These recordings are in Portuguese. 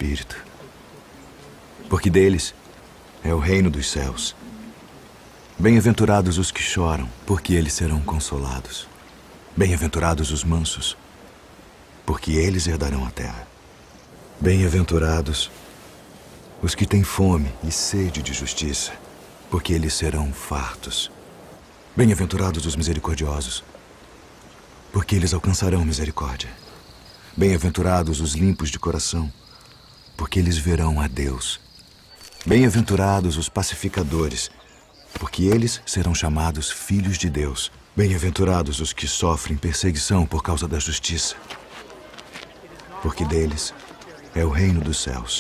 Espírito, porque deles é o reino dos céus. Bem-aventurados os que choram, porque eles serão consolados. Bem-aventurados os mansos, porque eles herdarão a terra. Bem-aventurados os que têm fome e sede de justiça, porque eles serão fartos. Bem-aventurados os misericordiosos, porque eles alcançarão misericórdia. Bem-aventurados os limpos de coração, porque eles verão a Deus. Bem-aventurados os pacificadores, porque eles serão chamados filhos de Deus. Bem-aventurados os que sofrem perseguição por causa da justiça, porque deles é o reino dos céus.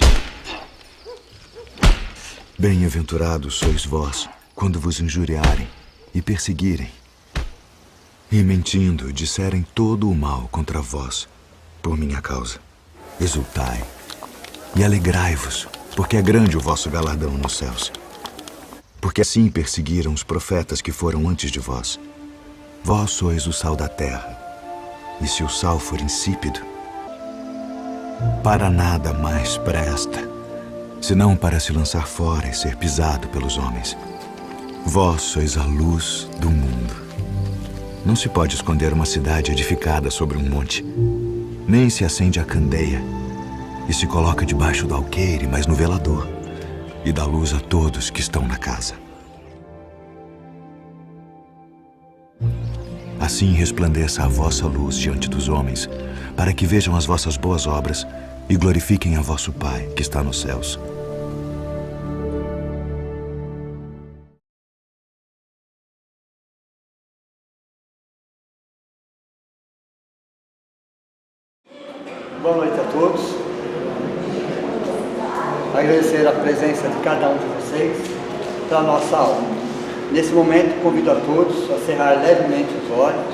Bem-aventurados sois vós, quando vos injuriarem e perseguirem, e mentindo disserem todo o mal contra vós, por minha causa. Exultai e alegrai-vos, porque é grande o vosso galardão nos céus. Porque assim perseguiram os profetas que foram antes de vós. Vós sois o sal da terra, e se o sal for insípido, para nada mais presta, senão para se lançar fora e ser pisado pelos homens. Vós sois a luz do mundo. Não se pode esconder uma cidade edificada sobre um monte, nem se acende a candeia e se coloca debaixo do alqueire, mas no velador, e dá luz a todos que estão na casa. Assim resplandeça a vossa luz diante dos homens, para que vejam as vossas boas obras e glorifiquem a vosso Pai que está nos céus. Boa noite a todos. Agradecer a presença de cada um de vocês para a nossa aula. Nesse momento, convido a todos a cerrar levemente os olhos,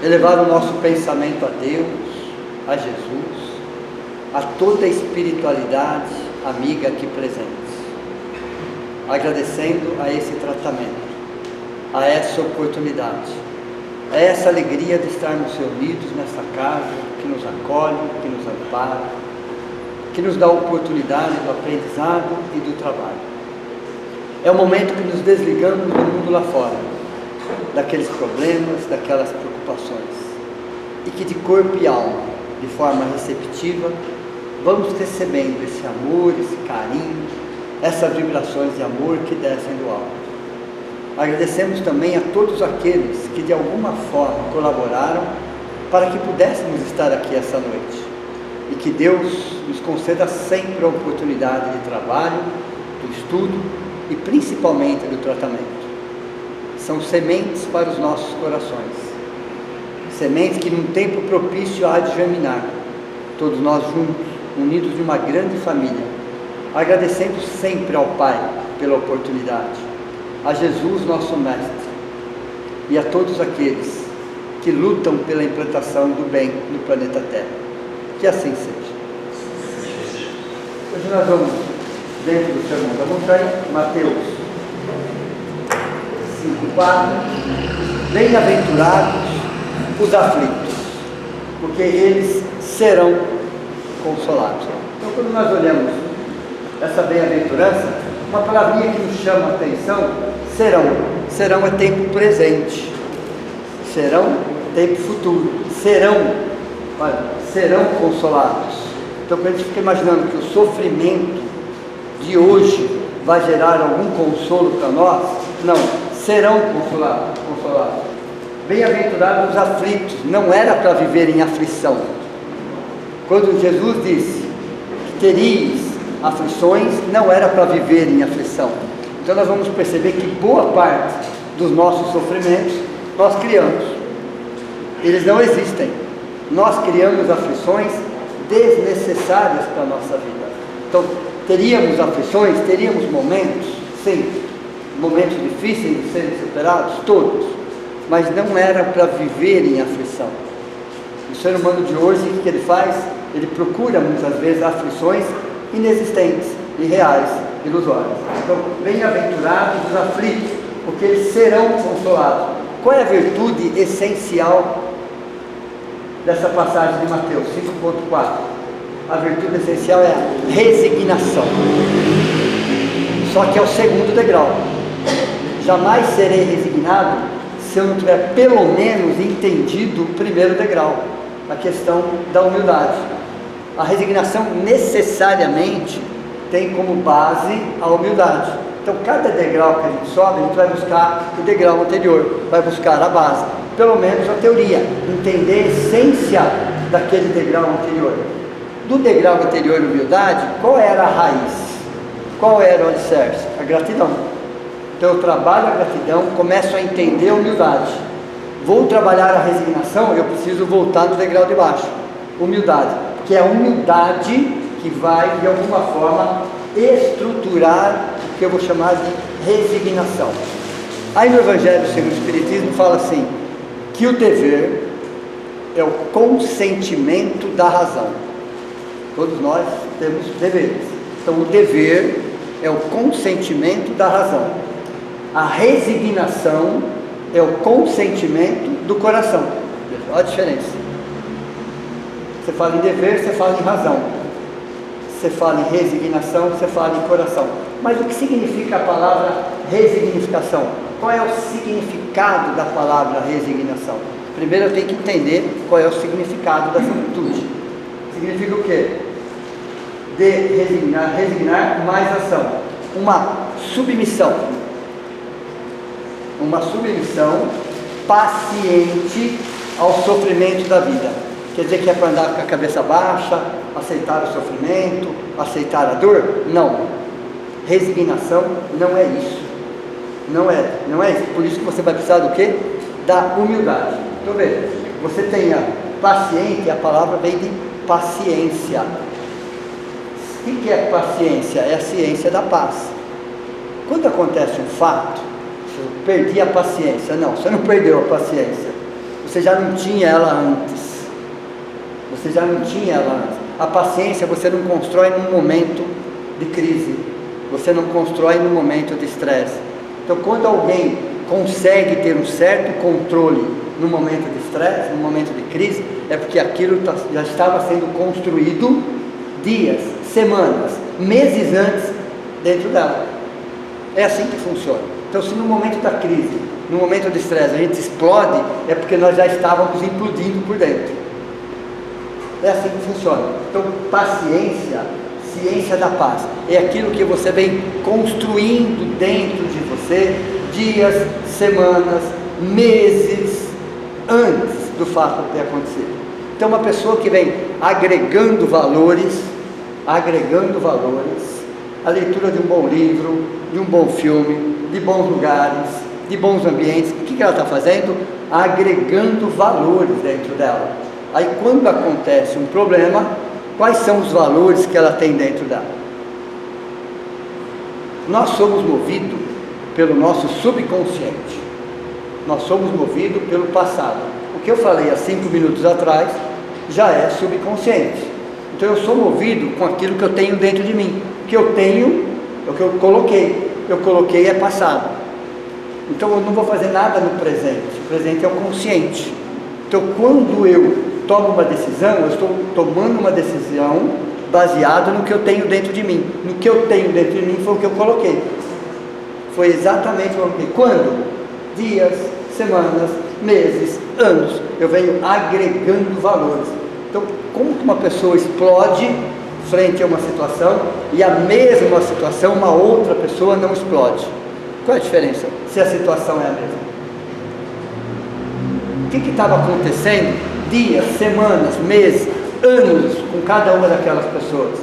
elevar o nosso pensamento a Deus, a Jesus, a toda a espiritualidade amiga aqui presente, agradecendo a esse tratamento, a essa oportunidade, a essa alegria de estarmos reunidos nessa casa que nos acolhe, que nos ampara, que nos dá a oportunidade do aprendizado e do trabalho. É o momento que nos desligamos do mundo lá fora, daqueles problemas, daquelas preocupações, e que de corpo e alma, de forma receptiva, vamos recebendo esse amor, esse carinho, essas vibrações de amor que descem do alto. Agradecemos também a todos aqueles que de alguma forma colaboraram para que pudéssemos estar aqui essa noite, e que Deus nos conceda sempre a oportunidade de trabalho, do estudo e principalmente do tratamento. São sementes para os nossos corações, sementes que num tempo propício há de germinar, todos nós juntos, unidos de uma grande família, agradecendo sempre ao Pai pela oportunidade, a Jesus nosso Mestre, e a todos aqueles que lutam pela implantação do bem no planeta Terra. Que assim seja. Hoje nós vamos, dentro do Sermão da Montanha, Mateus 5:4, bem-aventurados os aflitos, porque eles serão consolados. Então, quando nós olhamos essa bem-aventurança, uma palavrinha que nos chama a atenção, serão é tempo presente, serão tempo futuro, serão consolados. Então, quando a gente fica imaginando que o sofrimento de hoje vai gerar algum consolo para nós, não, serão consolados. Bem-aventurados os aflitos, não era para viver em aflição. Quando Jesus disse que teríeis aflições, não era para viver em aflição. Então nós vamos perceber que boa parte dos nossos sofrimentos nós criamos. Eles não existem. Nós criamos aflições desnecessárias para a nossa vida. Então, teríamos aflições, teríamos momentos, sim, momentos difíceis de serem superados, todos, mas não era para viver em aflição. O ser humano de hoje, o que ele faz? Ele procura muitas vezes aflições inexistentes, irreais, ilusórias. Então, bem-aventurados os aflitos, porque eles serão consolados. Qual é a virtude essencial dessa passagem de Mateus 5:4? A virtude essencial é a resignação. Só que é o segundo degrau. Jamais serei resignado se eu não tiver pelo menos entendido o primeiro degrau, a questão da humildade. A resignação necessariamente tem como base a humildade. Então cada degrau que a gente sobe, a gente vai buscar o degrau anterior, vai buscar a base, pelo menos a teoria, entender a essência daquele degrau anterior. Do degrau anterior, humildade, qual era a raiz? Qual era o alicerce? A gratidão. Então eu trabalho a gratidão, começo a entender a humildade. Vou trabalhar a resignação, eu preciso voltar no degrau de baixo. Humildade, que é a humildade que vai, de alguma forma, estruturar o que eu vou chamar de resignação. Aí no Evangelho segundo o Espiritismo fala assim, que o dever é o consentimento da razão. Todos nós temos deveres. Então o dever é o consentimento da razão. A resignação é o consentimento do coração. Olha a diferença. Você fala em dever, você fala em razão. Você fala em resignação, você fala em coração. Mas o que significa a palavra resignificação? Qual é o significado da palavra resignação? Primeiro eu tenho que entender qual é o significado dessa virtude. Significa o quê? De resignar, resignar mais ação. Uma submissão. Uma submissão paciente ao sofrimento da vida. Quer dizer que é para andar com a cabeça baixa, aceitar o sofrimento, aceitar a dor? Não. Resignação não é isso. Não é isso. Por isso que você vai precisar do quê? Da humildade. Então veja, você tenha paciente, a palavra vem de paciência. O que é paciência? É a ciência da paz. Quando acontece um fato, eu perdi a paciência. Não, você não perdeu a paciência. Você já não tinha ela antes. Você já não tinha ela antes. A paciência você não constrói num momento de crise. Você não constrói num momento de estresse. Então quando alguém consegue ter um certo controle no momento de estresse, no momento de crise, é porque aquilo já estava sendo construído dias, semanas, meses antes dentro dela. É assim que funciona. Então se no momento da crise, no momento de estresse a gente explode, é porque nós já estávamos implodindo por dentro. É assim que funciona. Então paciência, ciência da paz, é aquilo que você vem construindo dentro de você dias, semanas, meses antes do fato ter acontecido. Então uma pessoa que vem agregando valores, a leitura de um bom livro, de um bom filme, de bons lugares, de bons ambientes, o que ela está fazendo? Agregando valores dentro dela. Aí quando acontece um problema, quais são os valores que ela tem dentro dela? Nós somos movidos pelo nosso subconsciente. Nós somos movidos pelo passado. O que eu falei há 5 minutos atrás já é subconsciente. Então eu sou movido com aquilo que eu tenho dentro de mim. O que eu tenho é o que eu coloquei. Eu coloquei é passado. Então eu não vou fazer nada no presente. O presente é o consciente. Então quando eu tomo uma decisão, eu estou tomando uma decisão baseada no que eu tenho dentro de mim. No que eu tenho dentro de mim foi o que eu coloquei. Foi exatamente o que eu coloquei. Quando? Dias, semanas, meses, anos. Eu venho agregando valores. Então, como que uma pessoa explode frente a uma situação e a mesma situação, uma outra pessoa não explode? Qual é a diferença se a situação é a mesma? O que estava acontecendo dias, semanas, meses, anos com cada uma daquelas pessoas?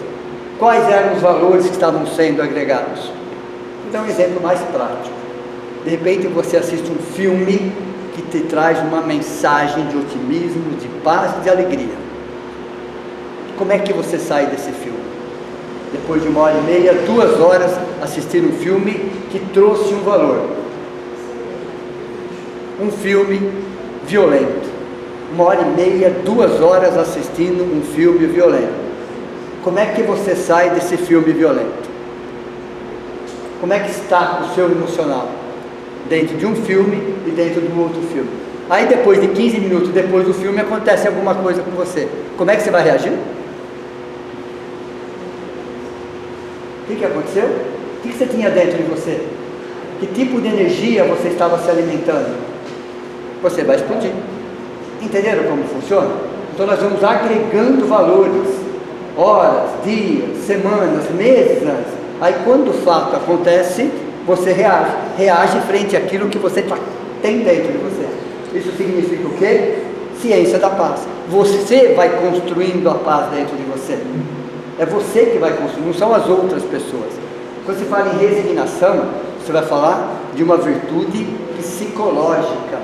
Quais eram os valores que estavam sendo agregados? Vou dar um exemplo mais prático. De repente você assiste um filme que te traz uma mensagem de otimismo, de paz e de alegria. Como é que você sai desse filme? Depois de 1h30, 2 horas assistindo um filme que trouxe um valor. Um filme violento. 1h30, 2 horas assistindo um filme violento. Como é que você sai desse filme violento? Como é que está o seu emocional? Dentro de um filme e dentro do outro filme. Aí depois de 15 minutos depois do filme acontece alguma coisa com você. Como é que você vai reagir? O que aconteceu? O que você tinha dentro de você? Que tipo de energia você estava se alimentando? Você vai explodir. Entenderam como funciona? Então nós vamos agregando valores, horas, dias, semanas, meses antes. Aí quando o fato acontece, você reage frente àquilo que você tem dentro de você. Isso significa o quê? Ciência da paz. Você vai construindo a paz dentro de você. É você que vai construir, não são as outras pessoas. Quando se fala em resignação, você vai falar de uma virtude psicológica.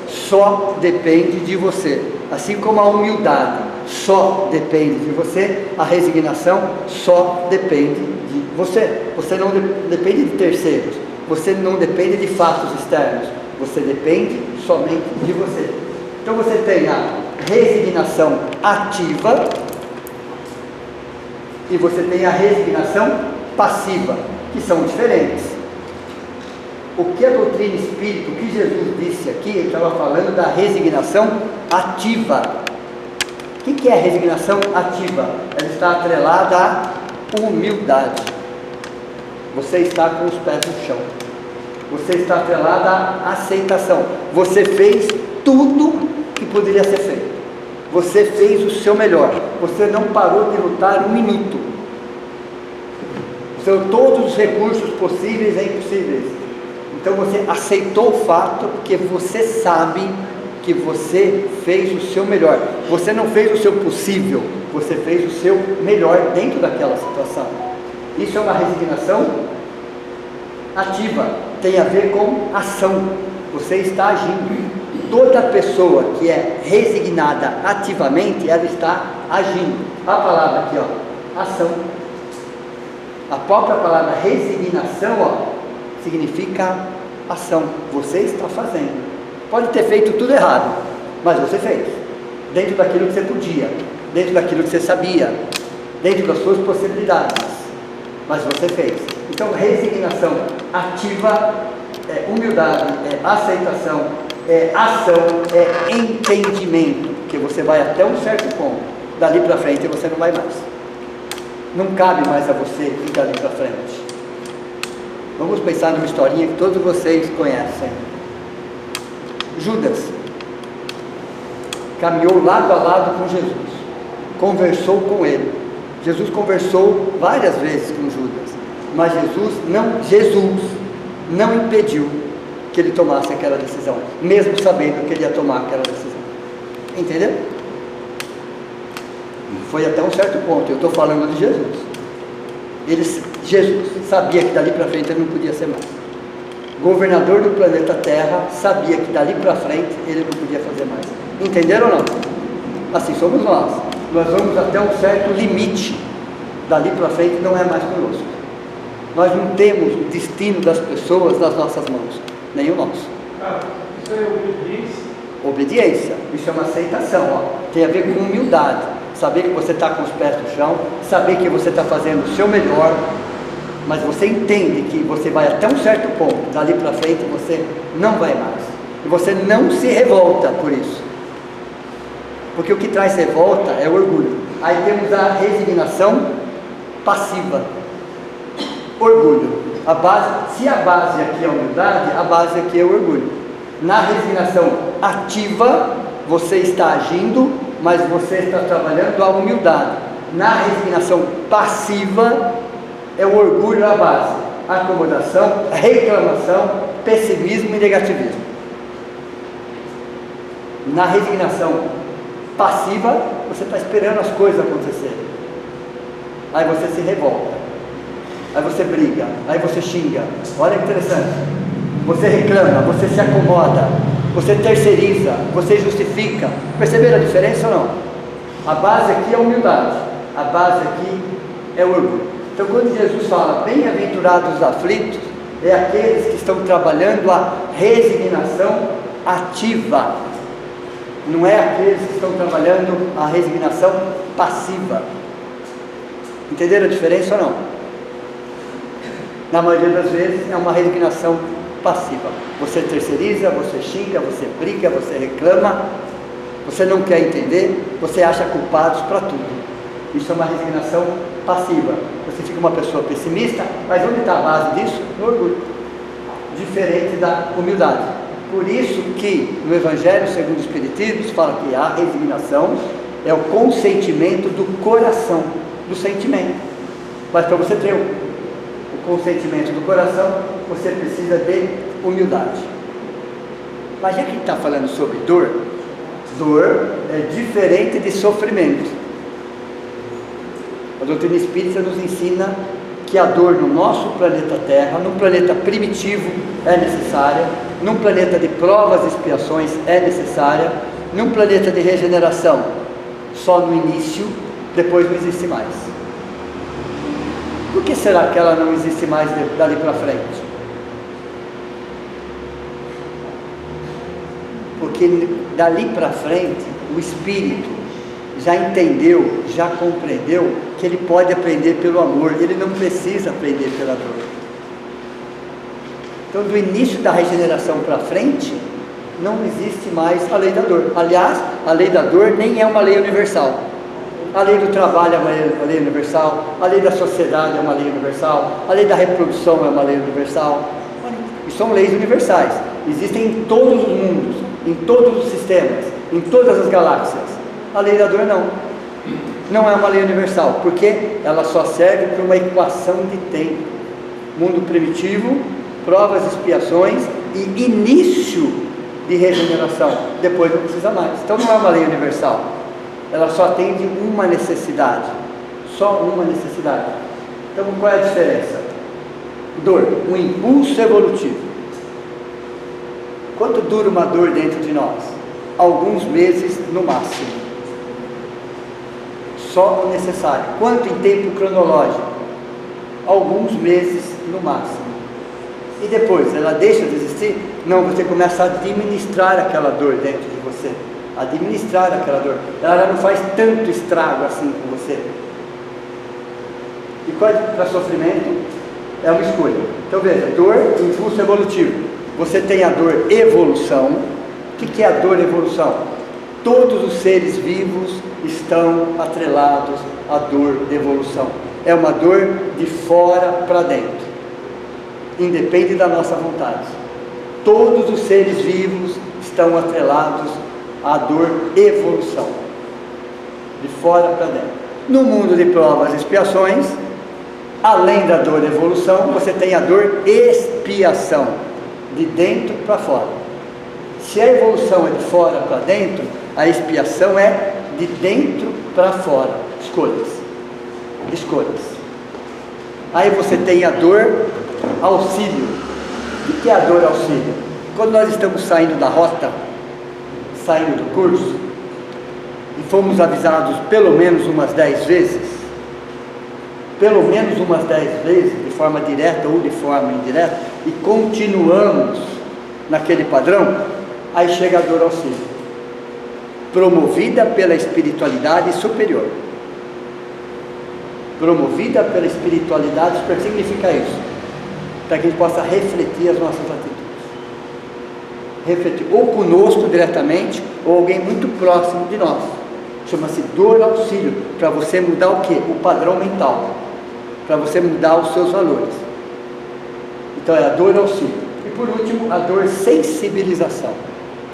Só depende de você. Assim como a humildade só depende de você, a resignação só depende de você. Você não depende de terceiros. Você não depende de fatos externos. Você depende somente de você. Então você tem a resignação ativa e você tem a resignação passiva, que são diferentes. O que a doutrina espírita, o que Jesus disse aqui, ele estava falando da resignação ativa. O que é a resignação ativa? Ela está atrelada à humildade. Você está com os pés no chão. Você está atrelado à aceitação. Você fez tudo que poderia ser feito. Você fez o seu melhor. Você não parou de lutar um minuto. Usou todos os recursos possíveis e impossíveis. Então você aceitou o fato porque você sabe que você fez o seu melhor. Você não fez o seu possível. Você fez o seu melhor dentro daquela situação. Isso é uma resignação ativa, tem a ver com ação. Você está agindo. Toda pessoa que é resignada ativamente, ela está agindo. A palavra aqui, ó, ação. A própria palavra resignação, ó, significa ação. Você está fazendo. Pode ter feito tudo errado, mas você fez. Dentro daquilo que você podia, dentro daquilo que você sabia, dentro das suas possibilidades. Mas você fez. Então, resignação ativa é humildade, é aceitação, é ação, é entendimento, que você vai até um certo ponto, dali para frente você não vai mais. Não cabe mais a você ir dali para frente. Vamos pensar numa historinha que todos vocês conhecem. Judas caminhou lado a lado com Jesus, conversou com ele. Jesus conversou várias vezes com Judas, mas Jesus não impediu que ele tomasse aquela decisão, mesmo sabendo que ele ia tomar aquela decisão. Entendeu? Foi até um certo ponto. Eu estou falando de Jesus. Jesus sabia que dali para frente ele não podia ser mais. Governador do planeta Terra sabia que dali para frente ele não podia fazer mais. Entenderam ou não? Assim somos nós. Nós vamos até um certo limite. Dali para frente não é mais conosco. Nós não temos o destino das pessoas nas nossas mãos, nem o nosso. Isso é obediência? Obediência, isso é uma aceitação, ó. Tem a ver com humildade. Saber que você está com os pés no chão, saber que você está fazendo o seu melhor, mas você entende que você vai até um certo ponto, dali para frente você não vai mais. E você não se revolta por isso. Porque o que traz revolta é o orgulho. Aí temos a resignação passiva. Orgulho. Se a base aqui é a humildade, a base aqui é o orgulho. Na resignação ativa, você está agindo, mas você está trabalhando a humildade. Na resignação passiva, é o orgulho a base. Acomodação, reclamação, pessimismo e negativismo. Na resignação passiva, você está esperando as coisas acontecerem. Aí você se revolta. Aí você briga, aí você xinga. Olha que interessante. Você reclama, você se acomoda, você terceiriza, você justifica. Perceberam a diferença ou não? A base aqui é a humildade, a base aqui é o orgulho. Então quando Jesus fala bem-aventurados os aflitos, é aqueles que estão trabalhando a resignação ativa. Não é aqueles que estão trabalhando a resignação passiva. Entenderam a diferença ou não? Na maioria das vezes é uma resignação passiva. Você terceiriza, você xinga, você briga, você reclama, você não quer entender, você acha culpados para tudo. Isso é uma resignação passiva. Você fica uma pessoa pessimista, mas onde está a base disso? No orgulho. Diferente da humildade. Por isso que no Evangelho segundo o Espiritismo se fala que a resignação é o consentimento do coração, do sentimento. Mas para você ter o consentimento do coração, você precisa de humildade. Mas já que a gente está falando sobre dor, dor é diferente de sofrimento. A doutrina espírita nos ensina que a dor no nosso planeta Terra, num planeta primitivo, é necessária, num planeta de provas e expiações é necessária, num planeta de regeneração, só no início, depois não existe mais. Por que será que ela não existe mais dali para frente? Porque dali para frente, o espírito já entendeu, já compreendeu que ele pode aprender pelo amor, ele não precisa aprender pela dor. Então, do início da regeneração para frente, não existe mais a lei da dor. Aliás, a lei da dor nem é uma lei universal. A lei do trabalho é uma lei universal, a lei da sociedade é uma lei universal, a lei da reprodução é uma lei universal. E são leis universais, existem em todos os mundos, em todos os sistemas, em todas as galáxias. A lei da dor não é uma lei universal, porque ela só serve para uma equação de tempo. Mundo primitivo, provas, expiações e início de regeneração. Depois não precisa mais. Então não é uma lei universal. Ela só atende uma necessidade. Só uma necessidade. Então qual é a diferença? Dor, um impulso evolutivo. Quanto dura uma dor dentro de nós? Alguns meses no máximo. Só o necessário. Quanto em tempo cronológico? Alguns meses no máximo. E depois, ela deixa de existir? Não, você começa a administrar aquela dor dentro de você. Administrar aquela dor. Ela não faz tanto estrago assim com você. E qual é para sofrimento? É uma escolha. Então veja, dor, impulso evolutivo. Você tem a dor evolução. O que é a dor evolução? Todos os seres vivos estão atrelados à dor de evolução. É uma dor de fora para dentro. Independe da nossa vontade. Todos os seres vivos estão atrelados à dor evolução. De fora para dentro. No mundo de provas e expiações, além da dor evolução, você tem a dor expiação. De dentro para fora. Se a evolução é de fora para dentro, a expiação é de dentro para fora. Escolhas. Escolhas. Aí você tem a dor auxílio. O que é a dor auxílio? Quando nós estamos saindo da rota, saindo do curso, e fomos avisados pelo menos umas 10 vezes, pelo menos umas 10 vezes, de forma direta ou de forma indireta, e continuamos naquele padrão, aí chega a dor auxílio, promovida pela espiritualidade superior. Promovida pela espiritualidade superior, o que significa isso? Para que a gente possa refletir as nossas atitudes. Refletir, ou conosco diretamente, ou alguém muito próximo de nós. Chama-se dor auxílio, para você mudar o quê? O padrão mental. Para você mudar os seus valores. Então é a dor auxílio. E por último, a dor sensibilização,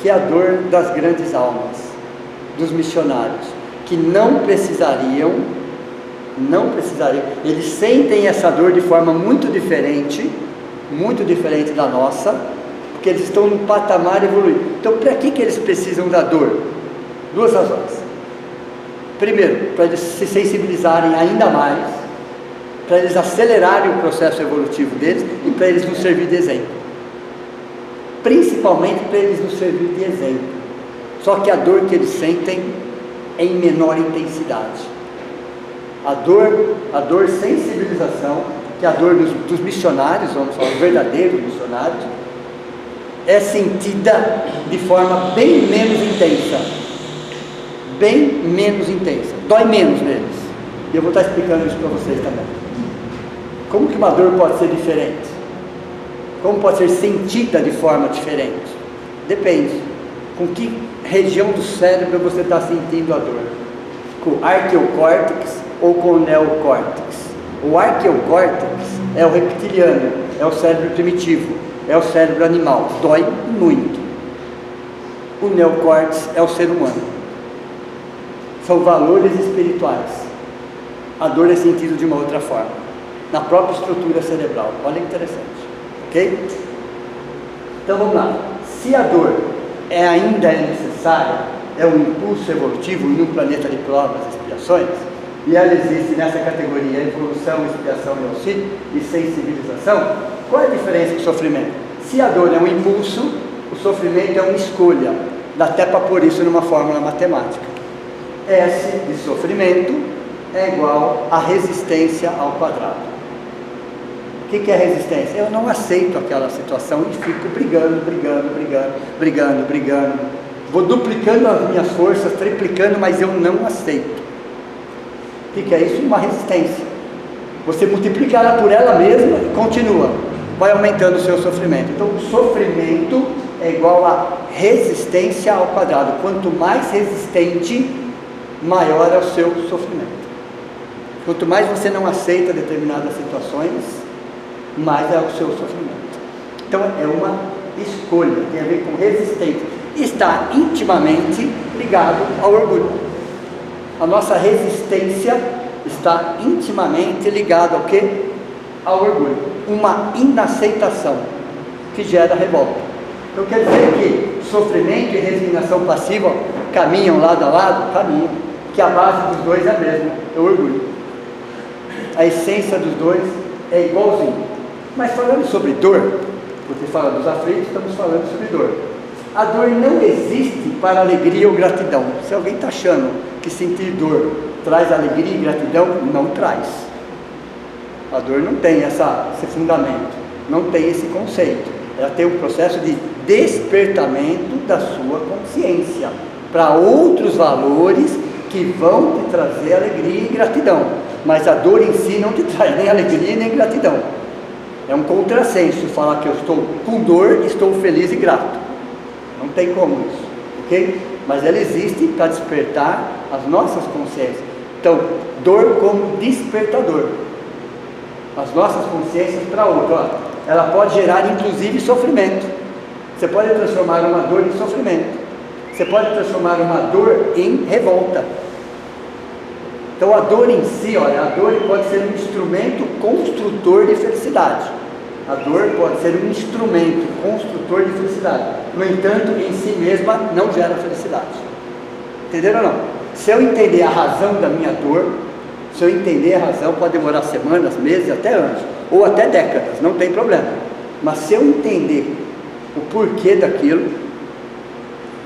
que é a dor das grandes almas, dos missionários, que não precisariam, eles sentem essa dor de forma muito diferente da nossa, porque eles estão num patamar evoluído. Então, para que eles precisam da dor? Duas razões. Primeiro, para eles se sensibilizarem ainda mais, para eles acelerarem o processo evolutivo deles e para eles nos servir de exemplo. Principalmente para eles nos servir de exemplo. Só que a dor que eles sentem é em menor intensidade. A dor sensibilização, que é a dor dos missionários, vamos falar, verdadeiros missionários, é sentida de forma bem menos intensa. Bem menos intensa. Dói menos neles. E eu vou estar explicando isso para vocês também. Como que uma dor pode ser diferente? Como pode ser sentida de forma diferente? Depende. Com que região do cérebro você está sentindo a dor? Com o arqueocórtex ou com o neocórtex? O arqueocórtex é o reptiliano, é o cérebro primitivo, é o cérebro animal, dói muito. O neocórtex é o ser humano. São valores espirituais. A dor é sentida de uma outra forma, na própria estrutura cerebral. Olha que interessante, ok? Então vamos lá. Se a dor ainda é necessária, é um impulso evolutivo em um planeta de provas e expiações, e ela existe nessa categoria evolução, expiação e auxílio e sensibilização, qual é a diferença do sofrimento? Se a dor é um impulso, o sofrimento é uma escolha. Dá até para pôr isso numa fórmula matemática. S de sofrimento é igual a resistência ao quadrado. O que é resistência? Eu não aceito aquela situação e fico brigando. Vou duplicando as minhas forças, triplicando, mas eu não aceito. O que é isso? Uma resistência. Você multiplica ela por ela mesma e continua. Vai aumentando o seu sofrimento. Então, o sofrimento é igual a resistência ao quadrado. Quanto mais resistente, maior é o seu sofrimento. Quanto mais você não aceita determinadas situações, mais é o seu sofrimento. Então, é uma escolha, tem a ver com resistência. Está intimamente ligado ao orgulho. A nossa resistência está intimamente ligada ao quê? Ao orgulho. Uma inaceitação que gera revolta. Então quer dizer que sofrimento e resignação passiva caminham lado a lado? Caminham. Que a base dos dois é a mesma, é o orgulho. A essência dos dois é igualzinho. Mas falando sobre dor, porque fala dos aflitos, estamos falando sobre dor. A dor não existe para alegria ou gratidão. Se alguém está achando que sentir dor traz alegria e gratidão, não traz. A dor não tem esse fundamento, não tem esse conceito. Ela tem um processo de despertamento da sua consciência para outros valores que vão te trazer alegria e gratidão. Mas a dor em si não te traz nem alegria nem gratidão. É um contrassenso falar que eu estou com dor e estou feliz e grato. Não tem como isso, ok? Mas ela existe para despertar as nossas consciências. Então, dor como despertador. As nossas consciências para outra. Ó, ela pode gerar inclusive sofrimento. Você pode transformar uma dor em sofrimento. Você pode transformar uma dor em revolta. Então a dor em si, olha, a dor pode ser um instrumento construtor de felicidade. A dor pode ser um instrumento construtor de felicidade. No entanto, em si mesma não gera felicidade. Entenderam ou não? Se eu entender a razão da minha dor, se eu entender a razão, pode demorar semanas, meses, até anos, ou até décadas, não tem problema. Mas se eu entender o porquê daquilo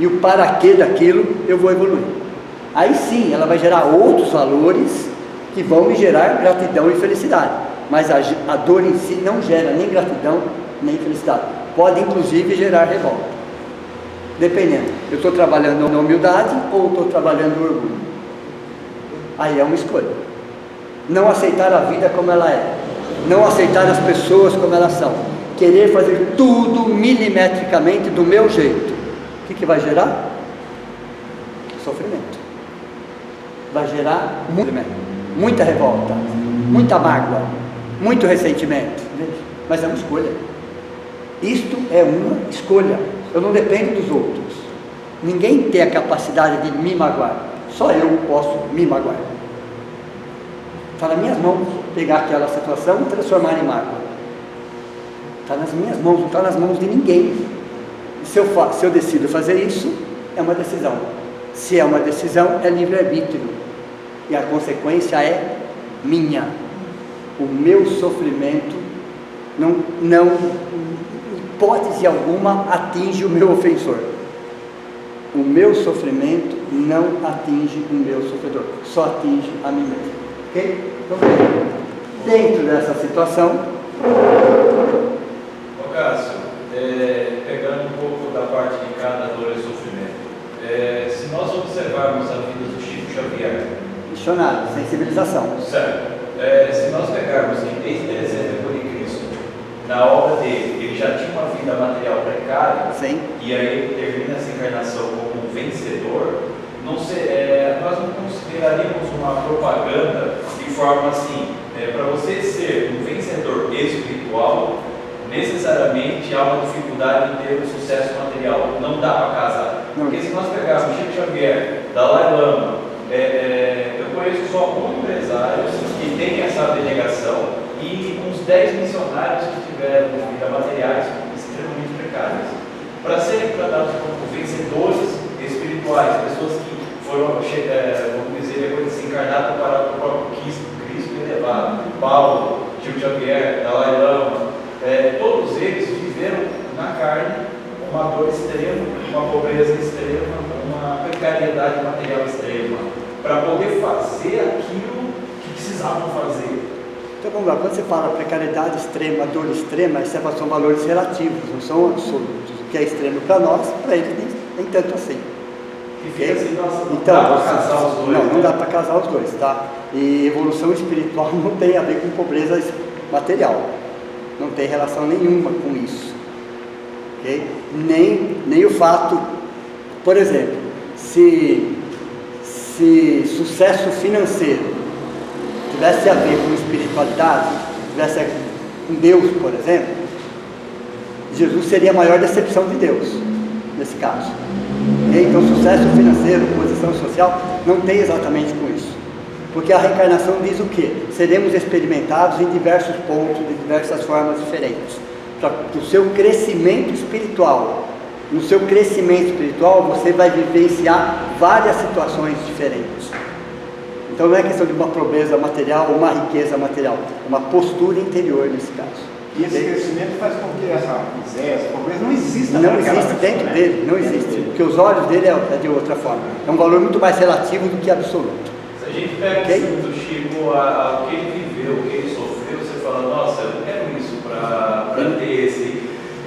e o para quê daquilo, eu vou evoluir. Aí sim, ela vai gerar outros valores que vão me gerar gratidão e felicidade. Mas a dor em si não gera nem gratidão, nem felicidade. Pode inclusive gerar revolta. Dependendo. Eu estou trabalhando na humildade ou estou trabalhando no orgulho. Aí é uma escolha. Não aceitar a vida como ela é. Não aceitar as pessoas como elas são. Querer fazer tudo milimetricamente do meu jeito. O que vai gerar? Sofrimento. Vai gerar muita revolta, muita mágoa, muito ressentimento. Mas é uma escolha. Isto é uma escolha. Eu não dependo dos outros. Ninguém tem a capacidade de me magoar. Só eu posso me magoar. Está nas minhas mãos pegar aquela situação e transformar em mágoa. Está nas minhas mãos, não está nas mãos de ninguém. E se eu decido fazer isso, é uma decisão. Se é uma decisão, é livre-arbítrio. E a consequência é minha. O meu sofrimento não hipótese alguma atinge o meu ofensor. O meu sofrimento não atinge o meu sofredor, só atinge a mim mesmo. Ok? Então, dentro dessa situação... Ô Cássio, pegando um pouco da parte de cada dor e sofrimento, se nós observarmos a vida do Chico Xavier... Missionário, sensibilização. Certo. Se nós pegarmos que desde Dezembro de Cristo, na obra dele, ele já tinha uma vida material precária. Sim. E aí ele termina essa encarnação como um vencedor. Nós não consideraríamos uma propaganda forma assim, para você ser um vencedor espiritual, necessariamente há uma dificuldade em ter um sucesso material. Não dá para casar. Porque se nós pegarmos Chico Xavier, Dalai Lama, eu conheço só um empresário que tem essa abnegação e uns 10 missionários que tiveram vida materiais extremamente precárias. Para serem tratados como vencedores espirituais, pessoas que foram, vamos dizer, depois de se encarnaram para o próprio Cristo elevado, Paulo, Chico Xavier, Dalai Lama, todos eles viveram na carne uma dor extrema, uma pobreza extrema, uma precariedade material extrema, para poder fazer aquilo que precisavam fazer. Então vamos lá, quando você fala precariedade extrema, dor extrema, isso são valores relativos, não são absolutos. O que é extremo para nós, para eles nem tanto assim. E fica assim, nossa, não então, dá para casar os dois. Não dá para casar os dois, tá? E evolução espiritual não tem a ver com pobreza material. Não tem relação nenhuma com isso. Okay? Nem o fato, por exemplo, se sucesso financeiro tivesse a ver com espiritualidade, tivesse a ver com Deus, por exemplo, Jesus seria a maior decepção de Deus, nesse caso. Okay? Então, sucesso financeiro, posição social, não tem exatamente com isso. Porque a reencarnação diz o quê? Seremos experimentados em diversos pontos, de diversas formas diferentes. Para o seu crescimento espiritual. No seu crescimento espiritual, você vai vivenciar várias situações diferentes. Então não é questão de uma pobreza material ou uma riqueza material, é uma postura interior nesse caso. E esse crescimento faz com que essa pobreza não exista. Não existe dentro dele, não existe. Porque os olhos dele é de outra forma. É um valor muito mais relativo do que absoluto. Se a gente pega o Chico, o que ele viveu, o que ele sofreu, você fala, nossa, eu não quero isso para ter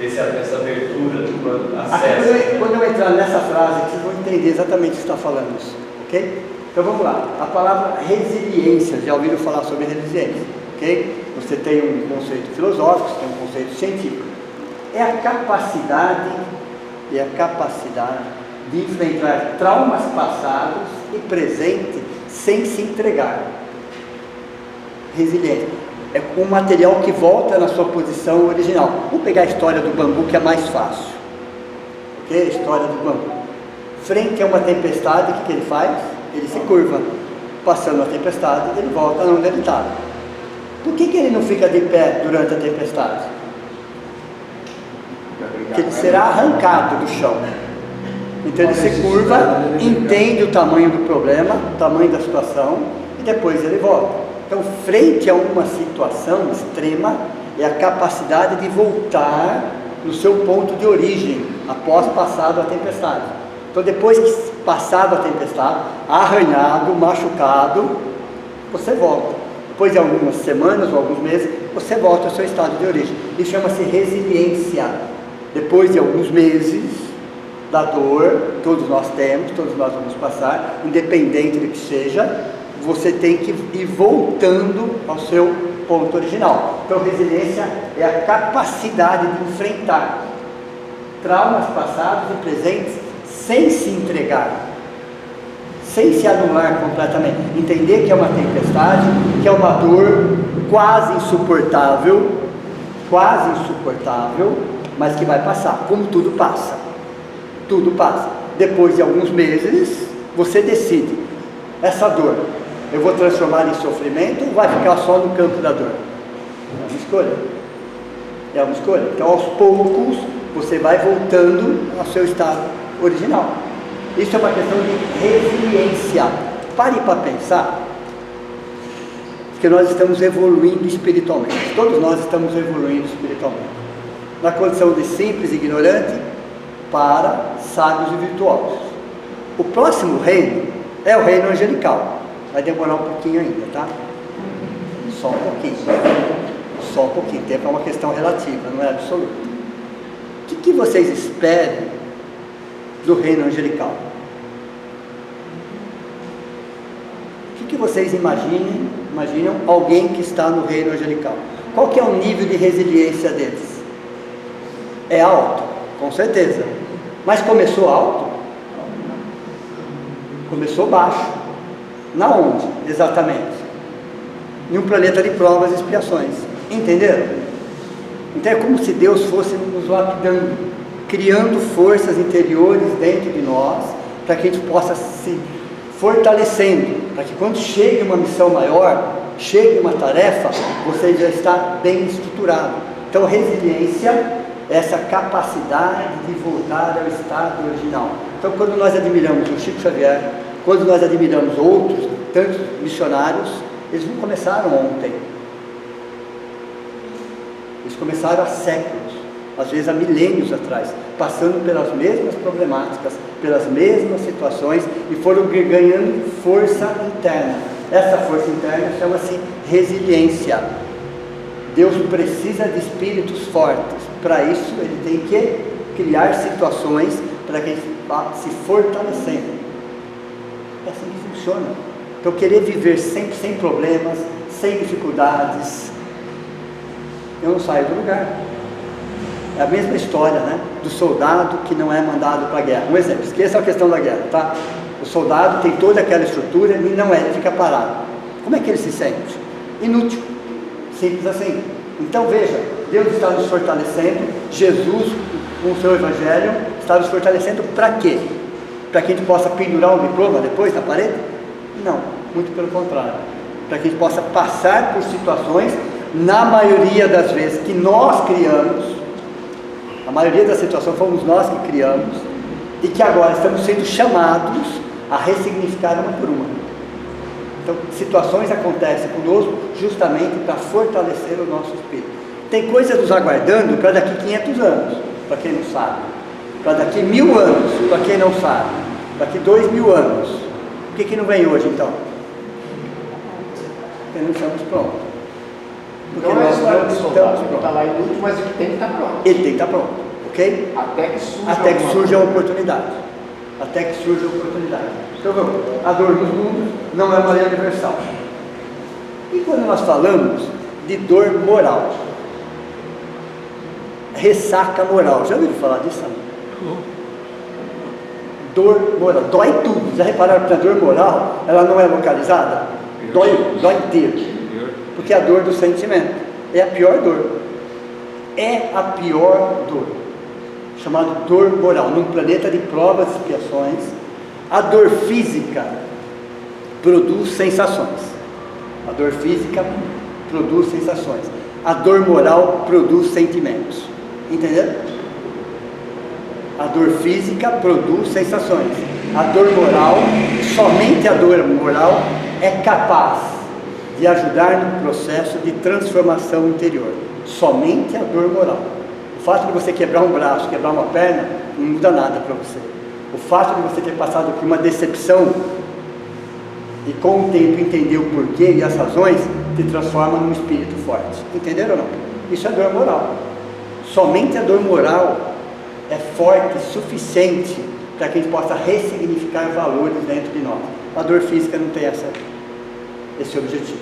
essa abertura do acesso. Quando eu entrar nessa frase, vocês vão entender exatamente o que está falando isso, ok? Então vamos lá, a palavra resiliência, já ouviram falar sobre resiliência, ok? Você tem um conceito filosófico, você tem um conceito científico. É a capacidade de enfrentar traumas passados e presentes sem se entregar. Resiliência é um material que volta na sua posição original. Vamos pegar a história do bambu, que é mais fácil, ok? A história do bambu. Frente a uma tempestade, o que ele faz? Ele se curva. Passando a tempestade, ele volta onde ele está. Por que ele não fica de pé durante a tempestade? Porque ele será arrancado do chão. Então ele se curva, entende o tamanho do problema, o tamanho da situação, e depois ele volta. Então, frente a uma situação extrema, é a capacidade de voltar no seu ponto de origem, após passado a tempestade. Então, depois que passado a tempestade, arranhado, machucado, você volta. Depois de algumas semanas ou alguns meses, você volta ao seu estado de origem. Isso chama-se resiliência. Depois de alguns meses da dor, todos nós temos, todos nós vamos passar, independente do que seja, você tem que ir voltando ao seu ponto original. Então, resiliência é a capacidade de enfrentar traumas passados e presentes sem se entregar, sem se anular completamente. Entender que é uma tempestade, que é uma dor quase insuportável, mas que vai passar, como tudo passa. Tudo passa. Depois de alguns meses, você decide, essa dor, eu vou transformar em sofrimento ou vai ficar só no campo da dor? É uma escolha. É uma escolha. Então, aos poucos, você vai voltando ao seu estado original. Isso é uma questão de resiliência. Pare para pensar que nós estamos evoluindo espiritualmente. Todos nós estamos evoluindo espiritualmente. Na condição de simples e ignorante para sábios e virtuosos. O próximo reino é o reino angelical. Vai demorar um pouquinho ainda, tá? Só um pouquinho. Só um pouquinho. Tempo é uma questão relativa, não é absoluta. O que vocês esperam do reino angelical? O que vocês imaginam alguém que está no reino angelical? Qual que é o nível de resiliência deles? É alto, com certeza. Mas começou alto? Começou baixo. Na onde, exatamente? em um planeta de provas e expiações. Entenderam? Então é como se Deus fosse nos lapidando, criando forças interiores dentro de nós, para que a gente possa se fortalecendo, para que quando chegue uma missão maior, chegue uma tarefa, você já está bem estruturado. Então resiliência é essa capacidade de voltar ao estado original. Então quando nós admiramos o Chico Xavier, quando nós admiramos outros, tantos missionários, eles não começaram ontem. Eles começaram há séculos, às vezes há milênios atrás, passando pelas mesmas problemáticas, pelas mesmas situações, e foram ganhando força interna. Essa força interna chama-se resiliência. Deus precisa de espíritos fortes. Para isso, ele tem que criar situações para que a gente vá se fortalecendo. É assim que funciona. Então, querer viver sempre sem problemas, sem dificuldades, eu não saio do lugar. É a mesma história, né? Do soldado que não é mandado para a guerra. Um exemplo, esqueça a questão da guerra, tá? O soldado tem toda aquela estrutura e não é, ele fica parado. Como é que ele se sente? Inútil. Simples assim. Então veja, Deus está nos fortalecendo, Jesus, com o seu Evangelho, está nos fortalecendo para quê? Para que a gente possa pendurar um diploma depois na parede? Não, muito pelo contrário. Para que a gente possa passar por situações, na maioria das vezes, que nós criamos, a maioria das situações fomos nós que criamos, e que agora estamos sendo chamados a ressignificar uma por uma. Então, situações acontecem conosco justamente para fortalecer o nosso espírito. Tem coisas nos aguardando para daqui 500 anos, para quem não sabe. Para daqui 1000 anos, para quem não sabe. Daqui 2000 anos. Por que não vem hoje, então? Porque não estamos prontos. Porque não é nós história não de estamos soldado que prontos. está lá inútil, mas ele tem que estar pronto. Ele tem que estar pronto, ok? Até que surja a oportunidade. Até que surja a oportunidade. Então, a dor dos mundos não é uma lei universal. E quando nós falamos de dor moral, ressaca moral, já ouviram falar disso? Dor moral, dói tudo. Já repararam que a dor moral, ela não é localizada? Dói inteiro. Porque a dor do sentimento é a pior dor. É a pior dor. Chamado dor moral. Num planeta de provas e expiações, a dor física produz sensações. A dor física produz sensações. A dor moral produz sentimentos. Entenderam? A dor física produz sensações. A dor moral, somente a dor moral é capaz de ajudar no processo de transformação interior. Somente a dor moral. O fato de você quebrar um braço, quebrar uma perna, não muda nada para você. O fato de você ter passado por uma decepção e com o tempo entender o porquê e as razões, te transforma num espírito forte. Entenderam ou não? Isso é dor moral. Somente a dor moral é forte o suficiente para que a gente possa ressignificar valores dentro de nós. A dor física não tem esse objetivo.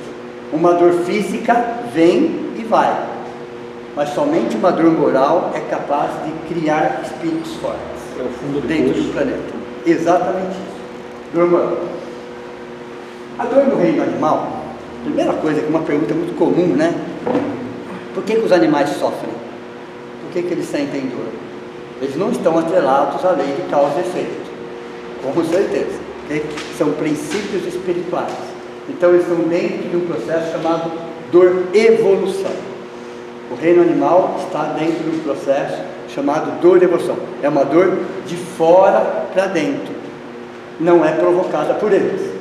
Uma dor física vem e vai, mas somente uma dor moral é capaz de criar espíritos fortes dentro do planeta. Exatamente isso. Dor moral. A dor no reino animal, primeira coisa, que é uma pergunta muito comum, né? Por que os animais sofrem? Por que eles sentem dor? Eles não estão atrelados à lei de causa e efeito, com certeza, okay? São princípios espirituais. Então eles estão dentro de um processo chamado dor evolução. O reino animal está dentro de um processo chamado dor evolução. É uma dor de fora para dentro, não é provocada por eles.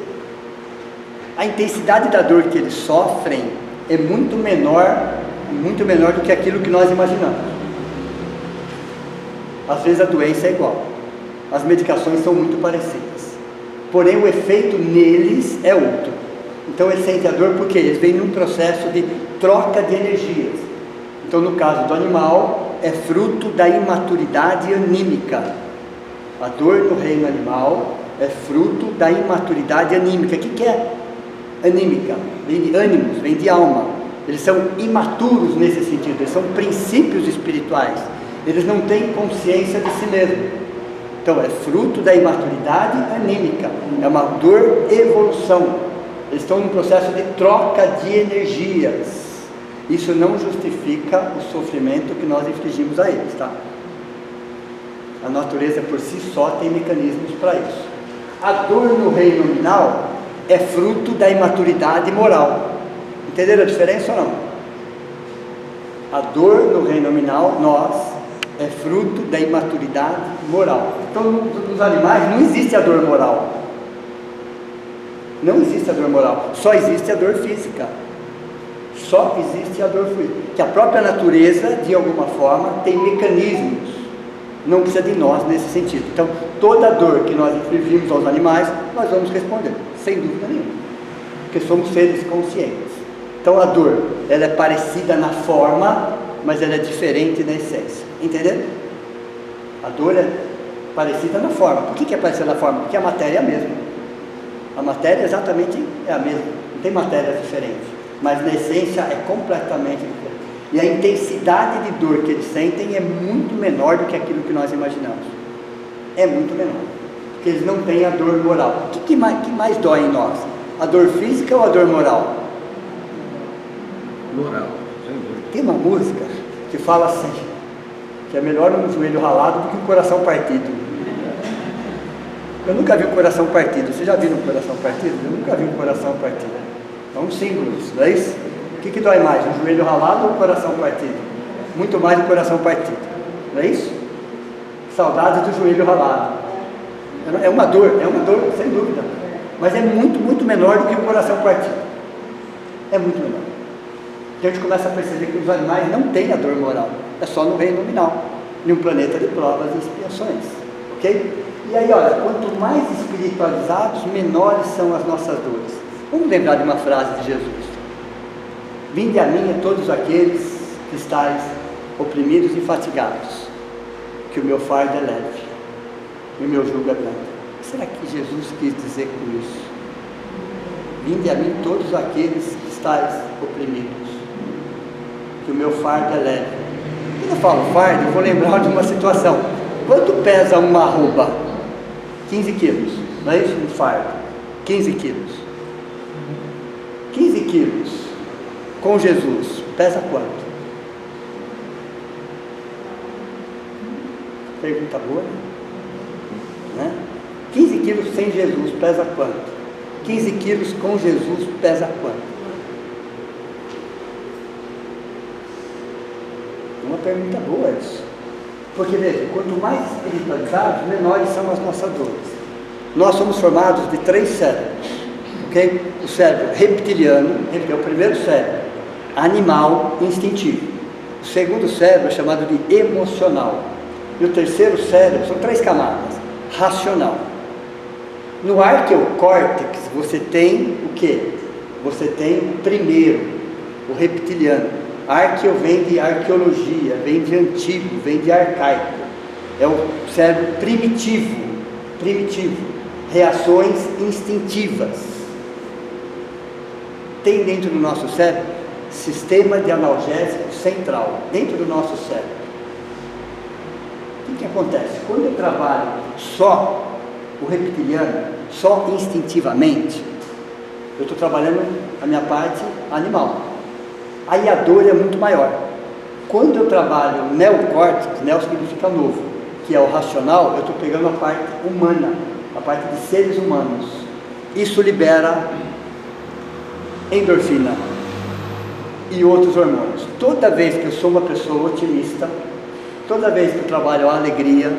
A intensidade da dor que eles sofrem é muito menor do que aquilo que nós imaginamos. Às vezes a doença é igual, as medicações são muito parecidas, porém o efeito neles é outro. Então eles sentem a dor porque eles vêm num processo de troca de energias. Então no caso do animal, é fruto da imaturidade anímica. A dor no reino animal é fruto da imaturidade anímica. O que é anímica? Vem de ânimos, vem de alma. Eles são imaturos nesse sentido, eles são princípios espirituais. Eles não têm consciência de si mesmo. Então é fruto da imaturidade anímica. É uma dor evolução. Eles estão num processo de troca de energias. Isso não justifica o sofrimento que nós infligimos a eles, tá? A natureza por si só tem mecanismos para isso. A dor no reino nominal é fruto da imaturidade moral. Entenderam a diferença ou não? A dor no reino nominal, é fruto da imaturidade moral. Então, nos animais não existe a dor moral. Não existe a dor moral, só existe a dor física. Só existe a dor física. Que a própria natureza, de alguma forma, tem mecanismos. Não precisa de nós nesse sentido. Então, toda dor que nós infligimos aos animais, nós vamos responder, sem dúvida nenhuma. Porque somos seres conscientes. Então, a dor, ela é parecida na forma, mas ela é diferente na essência. Entendeu? A dor é parecida na forma. Por que é parecida na forma? Porque a matéria é a mesma. A matéria exatamente é a mesma. Não tem matérias diferentes. Mas na essência é completamente diferente. E a intensidade de dor que eles sentem é muito menor do que aquilo que nós imaginamos. É muito menor. Porque eles não têm a dor moral. O que mais dói em nós? A dor física ou a dor moral? Moral. Tem uma música que fala assim, que é melhor um joelho ralado do que um coração partido. Eu nunca vi um coração partido. Você já viu um coração partido? Eu nunca vi um coração partido. É um símbolo isso, não é isso? O que dói mais, um joelho ralado ou um coração partido? Muito mais um coração partido, não é isso? Saudade do joelho ralado. É uma dor, sem dúvida. Mas é muito, muito menor do que um coração partido. É muito menor. Então a gente começa a perceber que os animais não têm a dor moral. É só no reino nominal, em um planeta de provas e expiações. Ok? E aí, olha, quanto mais espiritualizados, menores são as nossas dores. Vamos lembrar de uma frase de Jesus. Vinde a mim todos aqueles que estáis oprimidos e fatigados, que o meu fardo é leve e o meu jugo é brando. O que será que Jesus quis dizer com isso? Vinde a mim todos aqueles que estáis oprimidos, que o meu fardo é leve. Quando eu falo fardo, eu vou lembrar de uma situação. Quanto pesa uma arroba? 15 quilos, não é isso? Um fardo, 15 quilos. 15 quilos com Jesus, pesa quanto? Pergunta boa, né? 15 quilos sem Jesus, pesa quanto? 15 quilos com Jesus, pesa quanto? Uma pergunta boa isso. Porque veja, quanto mais espiritualizados, menores são as nossas dores. Nós somos formados de 3 cérebros, ok? O cérebro reptiliano, ele é o primeiro cérebro, animal, instintivo. O segundo cérebro é chamado de emocional. E o terceiro cérebro, são 3 camadas, racional. No arqueocórtex você tem o quê? Você tem o primeiro, o reptiliano. Arqueo vem de arqueologia, vem de antigo, vem de arcaico. É o cérebro primitivo, reações instintivas. Tem dentro do nosso cérebro sistema de analgésico central, dentro do nosso cérebro. O que acontece? Quando eu trabalho só o reptiliano, só instintivamente, eu estou trabalhando a minha parte animal. Aí a dor é muito maior. Quando eu trabalho o neocórtex, neo significa novo, que é o racional, eu estou pegando a parte humana, a parte de seres humanos. Isso libera endorfina e outros hormônios. Toda vez que eu sou uma pessoa otimista, toda vez que eu trabalho a alegria,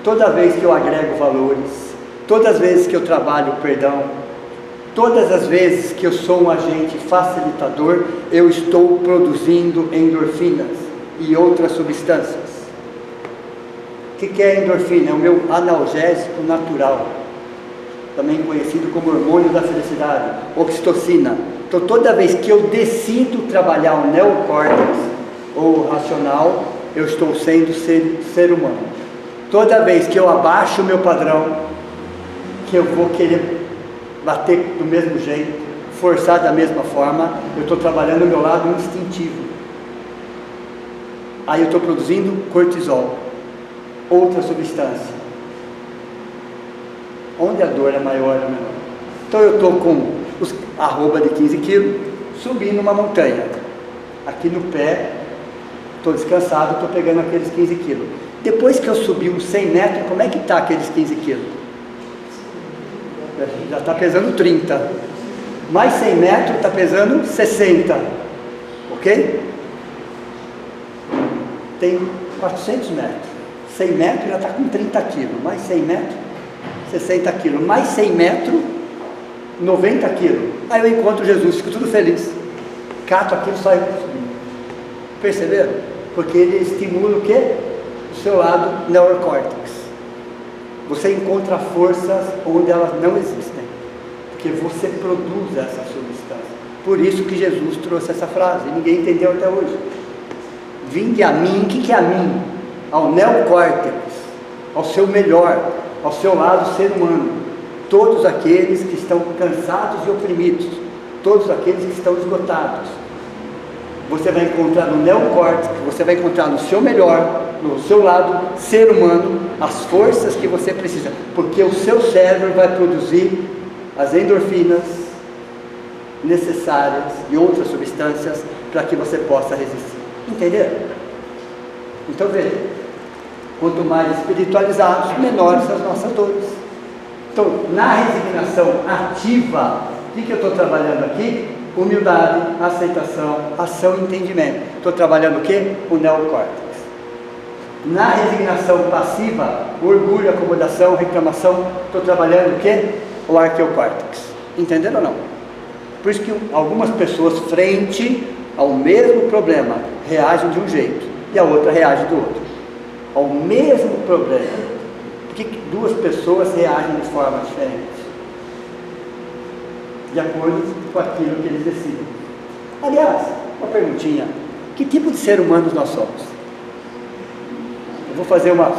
toda vez que eu agrego valores, todas as vezes que eu trabalho o perdão, todas as vezes que eu sou um agente facilitador, eu estou produzindo endorfinas e outras substâncias. O que é endorfina? É o meu analgésico natural, também conhecido como hormônio da felicidade, oxitocina. Então toda vez que eu decido trabalhar o neocórtex ou o racional, eu estou sendo ser humano. Toda vez que eu abaixo o meu padrão, que eu vou querer bater do mesmo jeito, forçar da mesma forma, eu estou trabalhando o meu lado instintivo. Aí eu estou produzindo cortisol, outra substância. Onde a dor é maior ou menor? Então eu estou com a arroba de 15 quilos, subi numa montanha. Aqui no pé, estou descansado, estou pegando aqueles 15 quilos. Depois que eu subi uns 100 metros, como é que está aqueles 15 quilos? Já está pesando 30. Mais 100 metros está pesando 60. Ok? Tem 400 metros. 100 metros já está com 30 quilos. Mais 100 metros, 60 quilos. Mais 100 metros, 90 quilos. Aí eu encontro Jesus, fico tudo feliz. Cato aquilo e saio subindo. Perceberam? Porque ele estimula o quê? O seu lado neurocórtex. Você encontra forças onde elas não existem. Porque você produz essa substância. Por isso que Jesus trouxe essa frase. Ninguém entendeu até hoje. Vinde a mim. O que é a mim? Ao neocórtex, ao seu melhor, ao seu lado ser humano. Todos aqueles que estão cansados e oprimidos, todos aqueles que estão esgotados, você vai encontrar no neocórtex, você vai encontrar no seu melhor, no seu lado ser humano, as forças que você precisa, porque o seu cérebro vai produzir as endorfinas necessárias e outras substâncias para que você possa resistir. Entenderam? Então veja, quanto mais espiritualizados, menores as nossas dores. Então, na resignação ativa, o que eu estou trabalhando aqui? Humildade, aceitação, ação e entendimento. Estou trabalhando o quê? O neocórtex. Na resignação passiva, orgulho, acomodação, reclamação, estou trabalhando o quê? O arqueocórtex. Entenderam ou não? Por isso que algumas pessoas, frente ao mesmo problema, reagem de um jeito e a outra reage do outro. Ao mesmo problema. Por que duas pessoas reagem de forma diferente? De acordo com aquilo que eles decidem. Aliás, uma perguntinha: que tipo de ser humanos nós somos? Eu vou fazer uma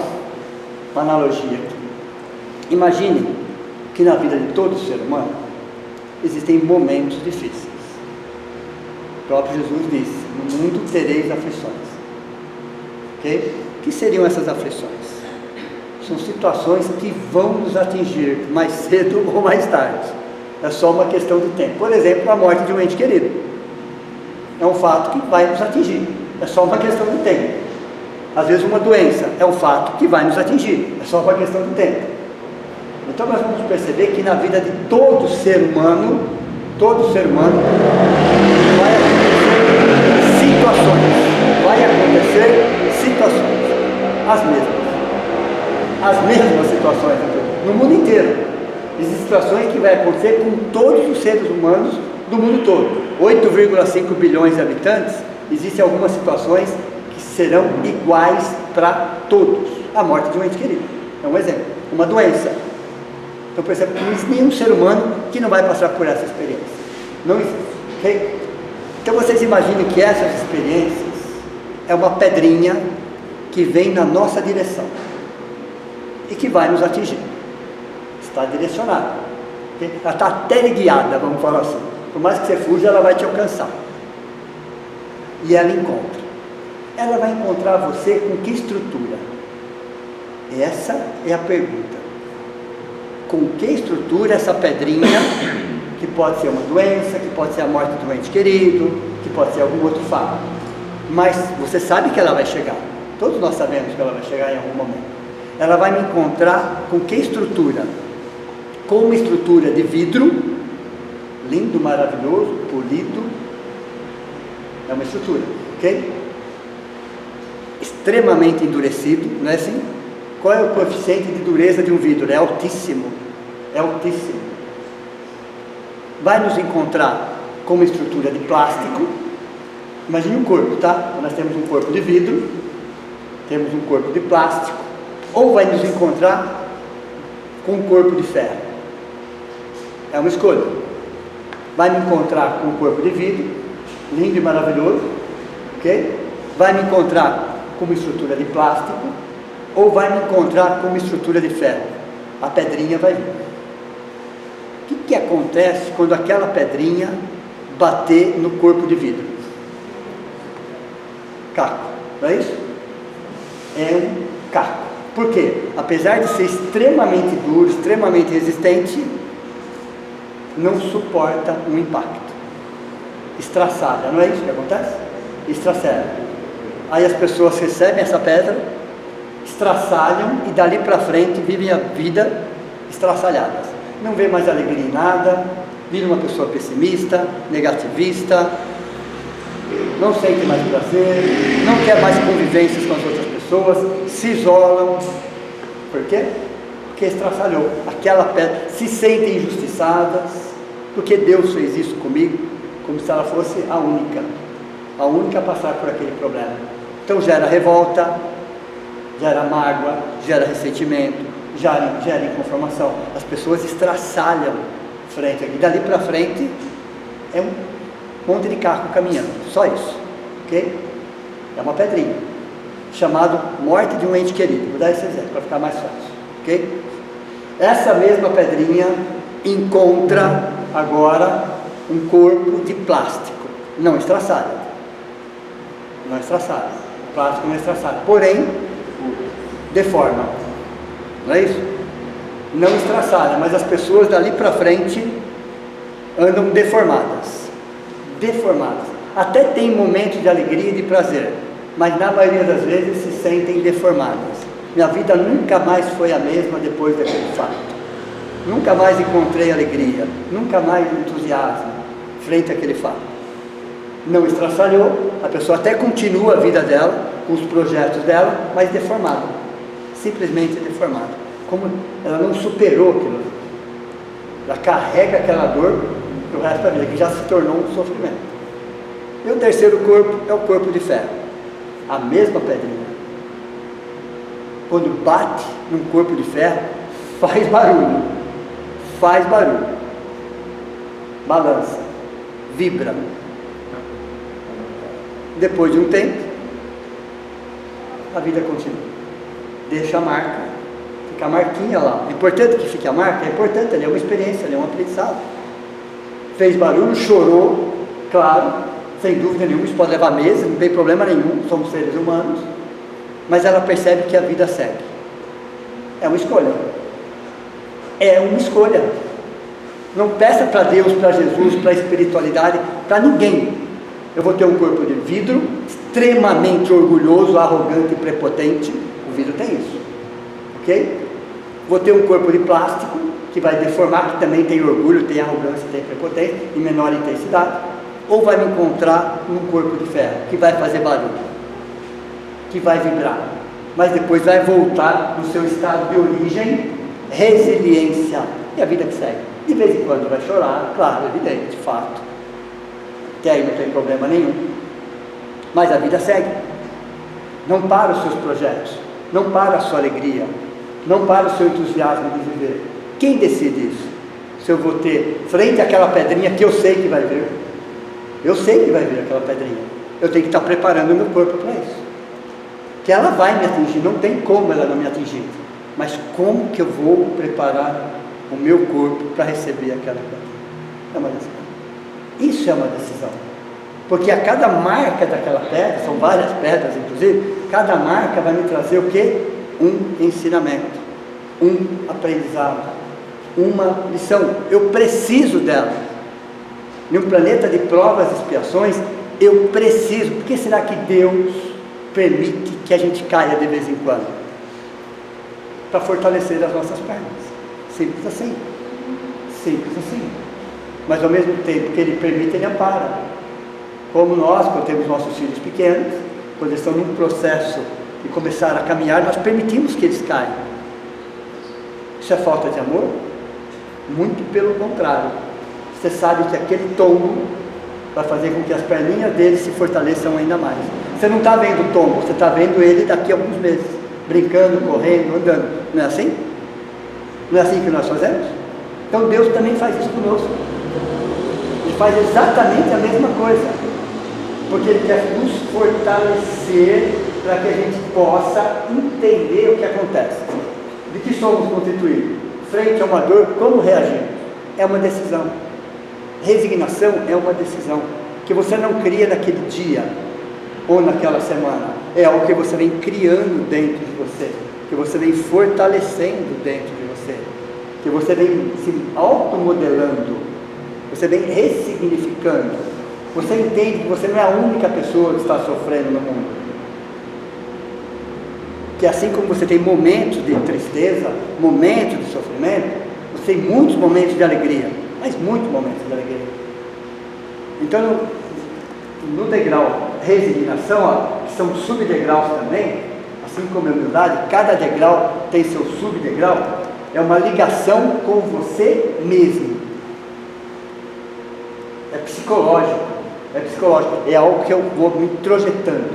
analogia aqui. Imagine que na vida de todo ser humano existem momentos difíceis. O próprio Jesus disse: no mundo tereis aflições. Ok? O que seriam essas aflições? São situações que vão nos atingir mais cedo ou mais tarde. É só uma questão de tempo. Por exemplo, a morte de um ente querido. É um fato que vai nos atingir. É só uma questão de tempo. Às vezes uma doença é um fato que vai nos atingir. É só uma questão de tempo. Então nós vamos perceber que na vida de todo ser humano vai acontecer situações. Vai acontecer situações. As mesmas situações no mundo inteiro. Existem situações que vai acontecer com todos os seres humanos do mundo todo. 8,5 bilhões de habitantes, existem algumas situações que serão iguais para todos. A morte de um ente querido é um exemplo. Uma doença. Então percebe que não existe nenhum ser humano que não vai passar por essa experiência. Não existe. Okay? Então vocês imaginem que essas experiências é uma pedrinha que vem na nossa direção e que vai nos atingir. Está direcionada, okay? Ela está teleguiada, vamos falar assim. Por mais que você fuja, ela vai te alcançar. E ela encontra. Ela vai encontrar você com que estrutura? Essa é a pergunta. Com que estrutura essa pedrinha, que pode ser uma doença, que pode ser a morte de um ente querido, que pode ser algum outro fato. Mas você sabe que ela vai chegar. Todos nós sabemos que ela vai chegar em algum momento. Ela vai me encontrar com que estrutura? Com uma estrutura de vidro, lindo, maravilhoso, polido, é uma estrutura, ok? Extremamente endurecido, não é assim? Qual é o coeficiente de dureza de um vidro? É altíssimo, é altíssimo. Vai nos encontrar com uma estrutura de plástico. Imagine um corpo, tá? Nós temos um corpo de vidro, temos um corpo de plástico, ou vai nos encontrar com um corpo de ferro. É uma escolha. Vai me encontrar com um corpo de vidro, lindo e maravilhoso, ok? Vai me encontrar com uma estrutura de plástico, ou vai me encontrar com uma estrutura de ferro. A pedrinha vai vir. O que acontece quando aquela pedrinha bater no corpo de vidro? Caco, não é isso? É um caco. Por quê? Apesar de ser extremamente duro, extremamente resistente, não suporta um impacto. Estraçalha, não é isso que acontece? Estraçalha. Aí as pessoas recebem essa pedra, estraçalham e dali para frente vivem a vida estraçalhadas. Não vê mais alegria em nada, vira uma pessoa pessimista, negativista, não sente mais prazer, não quer mais convivências com as outras pessoas, se isolam. Por quê? Porque estraçalhou aquela pedra, se sentem injustiçadas, porque Deus fez isso comigo, como se ela fosse a única a passar por aquele problema. Então gera revolta, gera mágoa, gera ressentimento, gera inconformação. As pessoas estraçalham frente aqui, dali para frente é um monte de carro caminhando, só isso, ok? É uma pedrinha, chamado morte de um ente querido, vou dar esse exemplo para ficar mais fácil, ok? Essa mesma pedrinha encontra agora um corpo de plástico, não estraçalha, plástico não estraçalha, porém deforma, não é isso? Não estraçalha, mas as pessoas dali para frente andam deformadas, até tem momentos de alegria e de prazer, mas na maioria das vezes se sentem deformadas. Minha vida nunca mais foi a mesma depois daquele fato, nunca mais encontrei alegria, nunca mais entusiasmo frente àquele fato. Não estraçalhou, a pessoa até continua a vida dela, com os projetos dela, mas deformada, simplesmente deformada, como ela não superou aquilo, ela carrega aquela dor para o resto da vida, que já se tornou um sofrimento. E o terceiro corpo é o corpo de ferro, a mesma pedrinha, quando bate num corpo de ferro, faz barulho, balança, vibra. Depois de um tempo, a vida continua, deixa a marca, fica a marquinha lá. É importante que fique a marca, é importante, ali é uma experiência, ali é um aprendizado. Fez barulho, chorou, claro, sem dúvida nenhuma, isso pode levar meses, não tem problema nenhum, somos seres humanos, mas ela percebe que a vida segue. É uma escolha. Não peça para Deus, para Jesus, para a espiritualidade, para ninguém: eu vou ter um corpo de vidro, extremamente orgulhoso, arrogante e prepotente. O vidro tem isso, ok? Vou ter um corpo de plástico, que vai deformar, que também tem orgulho, tem arrogância, tem prepotência, em menor intensidade. Ou vai me encontrar num corpo de ferro, que vai fazer barulho, que vai vibrar, mas depois vai voltar no seu estado de origem, resiliência, e a vida que segue. De vez em quando vai chorar, claro, evidente, de fato, que aí não tem problema nenhum, mas a vida segue. Não para os seus projetos, não para a sua alegria, não para o seu entusiasmo de viver. Quem decide isso? Se eu vou ter frente àquela pedrinha que eu sei que vai vir, aquela pedrinha, eu tenho que estar preparando o meu corpo para isso, que ela vai me atingir, não tem como ela não me atingir, mas como que eu vou preparar o meu corpo para receber aquela pedra? É uma decisão. Isso é uma decisão, porque a cada marca daquela pedra, são várias pedras inclusive, cada marca vai me trazer o quê? Um ensinamento, um aprendizado, uma lição. Eu preciso dela. Em um planeta de provas e expiações, eu preciso. Por que será que Deus permite que a gente caia de vez em quando? Para fortalecer as nossas pernas. Simples assim. Mas ao mesmo tempo que Ele permite, Ele ampara. Como nós, quando temos nossos filhos pequenos, quando eles estão num processo de começar a caminhar, nós permitimos que eles caiam. Isso é falta de amor? Muito pelo contrário. Você sabe que aquele tombo vai fazer com que as perninhas dele se fortaleçam ainda mais. Você não está vendo o tombo, você está vendo ele daqui a alguns meses, brincando, correndo, andando. Não é assim? Não é assim que nós fazemos? Então Deus também faz isso conosco. Ele faz exatamente a mesma coisa, porque Ele quer nos fortalecer para que a gente possa entender o que acontece. De que somos constituídos? Frente a uma dor, como reagimos? É uma decisão. Resignação é uma decisão que você não cria naquele dia ou naquela semana, é algo que você vem criando dentro de você, que você vem fortalecendo dentro de você, que você vem se automodelando Você vem ressignificando. Você entende que você não é a única pessoa que está sofrendo no mundo. Que assim como você tem momentos de tristeza, momentos de sofrimento, você tem muitos momentos de alegria, mas muitos momentos de alegria. Então, no degrau resignação, ó, que são subdegraus também, assim como a humildade, cada degrau tem seu subdegrau, é uma ligação com você mesmo. É psicológico, é algo que eu vou me introjetando,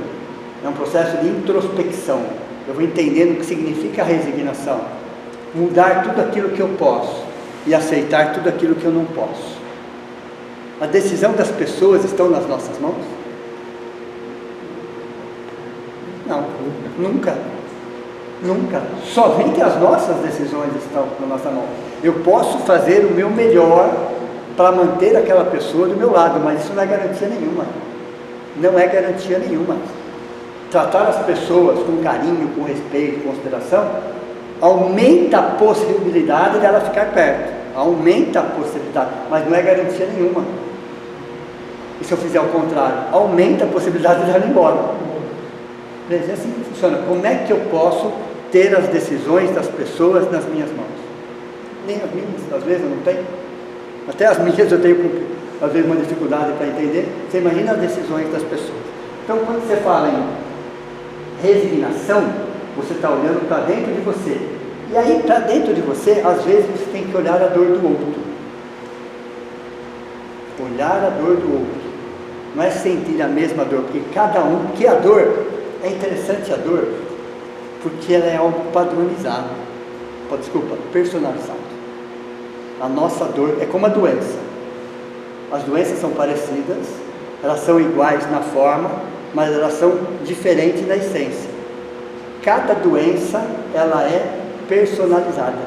é um processo de introspecção. Eu vou entendendo o que significa a resignação, mudar tudo aquilo que eu posso e aceitar tudo aquilo que eu não posso. A decisão das pessoas estão nas nossas mãos? Não, nunca. Somente as nossas decisões estão na nossa mão. Eu posso fazer o meu melhor para manter aquela pessoa do meu lado, mas isso não é garantia nenhuma. Não é garantia nenhuma. Tratar as pessoas com carinho, com respeito, com consideração, aumenta a possibilidade dela ficar perto. Aumenta a possibilidade, mas não é garantia nenhuma. E se eu fizer o contrário? Aumenta a possibilidade dela ir embora. É assim que funciona. Como é que eu posso ter as decisões das pessoas nas minhas mãos? Nem as minhas, às vezes eu não tenho. Até as minhas eu tenho, às vezes, uma dificuldade para entender. Você imagina as decisões das pessoas. Então, quando você fala em resignação, você está olhando para dentro de você. E aí, para dentro de você, às vezes você tem que olhar a dor do outro. Olhar a dor do outro. Não é sentir a mesma dor, porque a dor, é interessante a dor, porque ela é algo padronizado, personalizado. A nossa dor é como a doença. As doenças são parecidas, elas são iguais na forma, mas elas são diferentes na essência. Cada doença, ela é personalizada.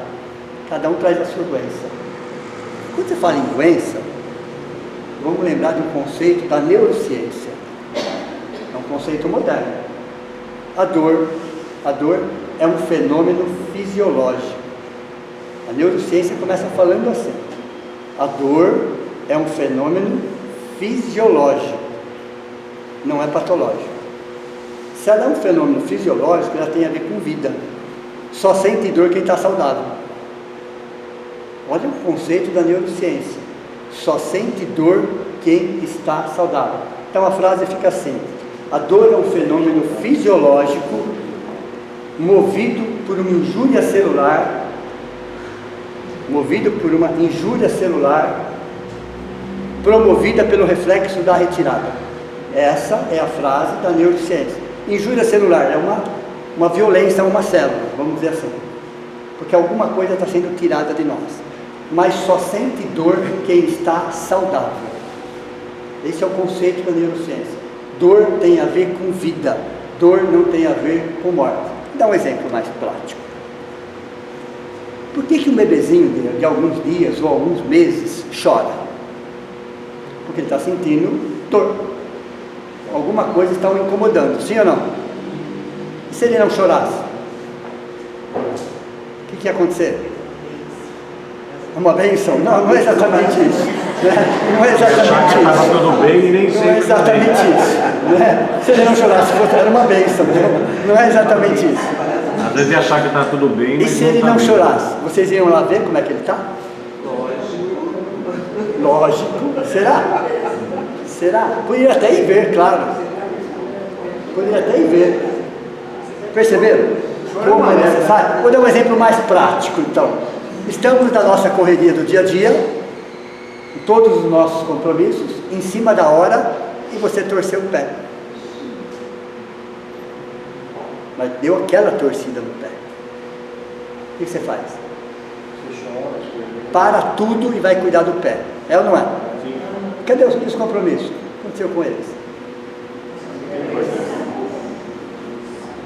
Cada um traz a sua doença. Quando você fala em doença, vamos lembrar de um conceito da neurociência. É um conceito moderno. A dor é um fenômeno fisiológico. A neurociência começa falando assim: a dor é um fenômeno fisiológico, não é patológico. Se ela é um fenômeno fisiológico, ela tem a ver com vida. Só sente dor quem está saudável. Olha o conceito da neurociência: só sente dor quem está saudável. Então a frase fica assim: a dor é um fenômeno fisiológico movido por uma injúria celular, promovida pelo reflexo da retirada. Essa é a frase da neurociência. Injúria celular é uma violência a uma célula, vamos dizer assim, porque alguma coisa está sendo tirada de nós. Mas só sente dor quem está saudável. Esse é o conceito da neurociência. Dor tem a ver com vida, dor não tem a ver com morte. Vou dar um exemplo mais prático. Por que um bebezinho de alguns dias ou alguns meses chora? Porque ele está sentindo dor. Alguma coisa está o incomodando, sim ou não? E se ele não chorasse? O que ia acontecer? Uma bênção? Não é exatamente isso. Né? Não é exatamente isso. Estava tudo bem e nem não é exatamente isso. Né? Se ele não chorasse, era uma bênção. Não é exatamente isso. Às vezes ia achar que está tudo bem. E se ele não chorasse, vocês iam lá ver como é que ele está? Lógico. Será? Poderia até ir ver, claro. Perceberam? Como é necessário? Vou dar um exemplo mais prático, então. Estamos na nossa correria do dia a dia, em todos os nossos compromissos, em cima da hora, e você torceu o pé. Mas deu aquela torcida no pé. O que você faz? Para tudo e vai cuidar do pé. É ou não é? Sim. Cadê os compromissos? O que aconteceu com eles?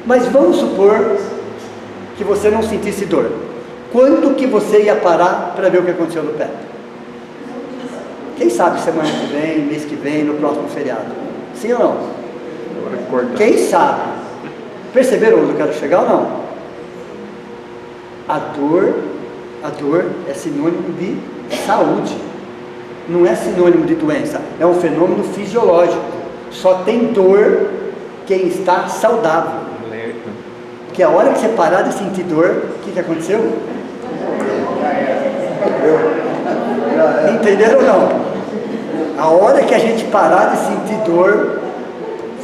Mas vamos supor que você não sentisse dor. Quando que você ia parar para ver o que aconteceu no pé? Quem sabe semana que vem, mês que vem, no próximo feriado? Sim ou não? Quem sabe? Perceberam onde eu quero chegar ou não? A dor é sinônimo de saúde. não é sinônimo de doença, é um fenômeno fisiológico. Só tem dor quem está saudável. Porque a hora que você parar de sentir dor, o que aconteceu? Entenderam ou não? A hora que a gente parar de sentir dor,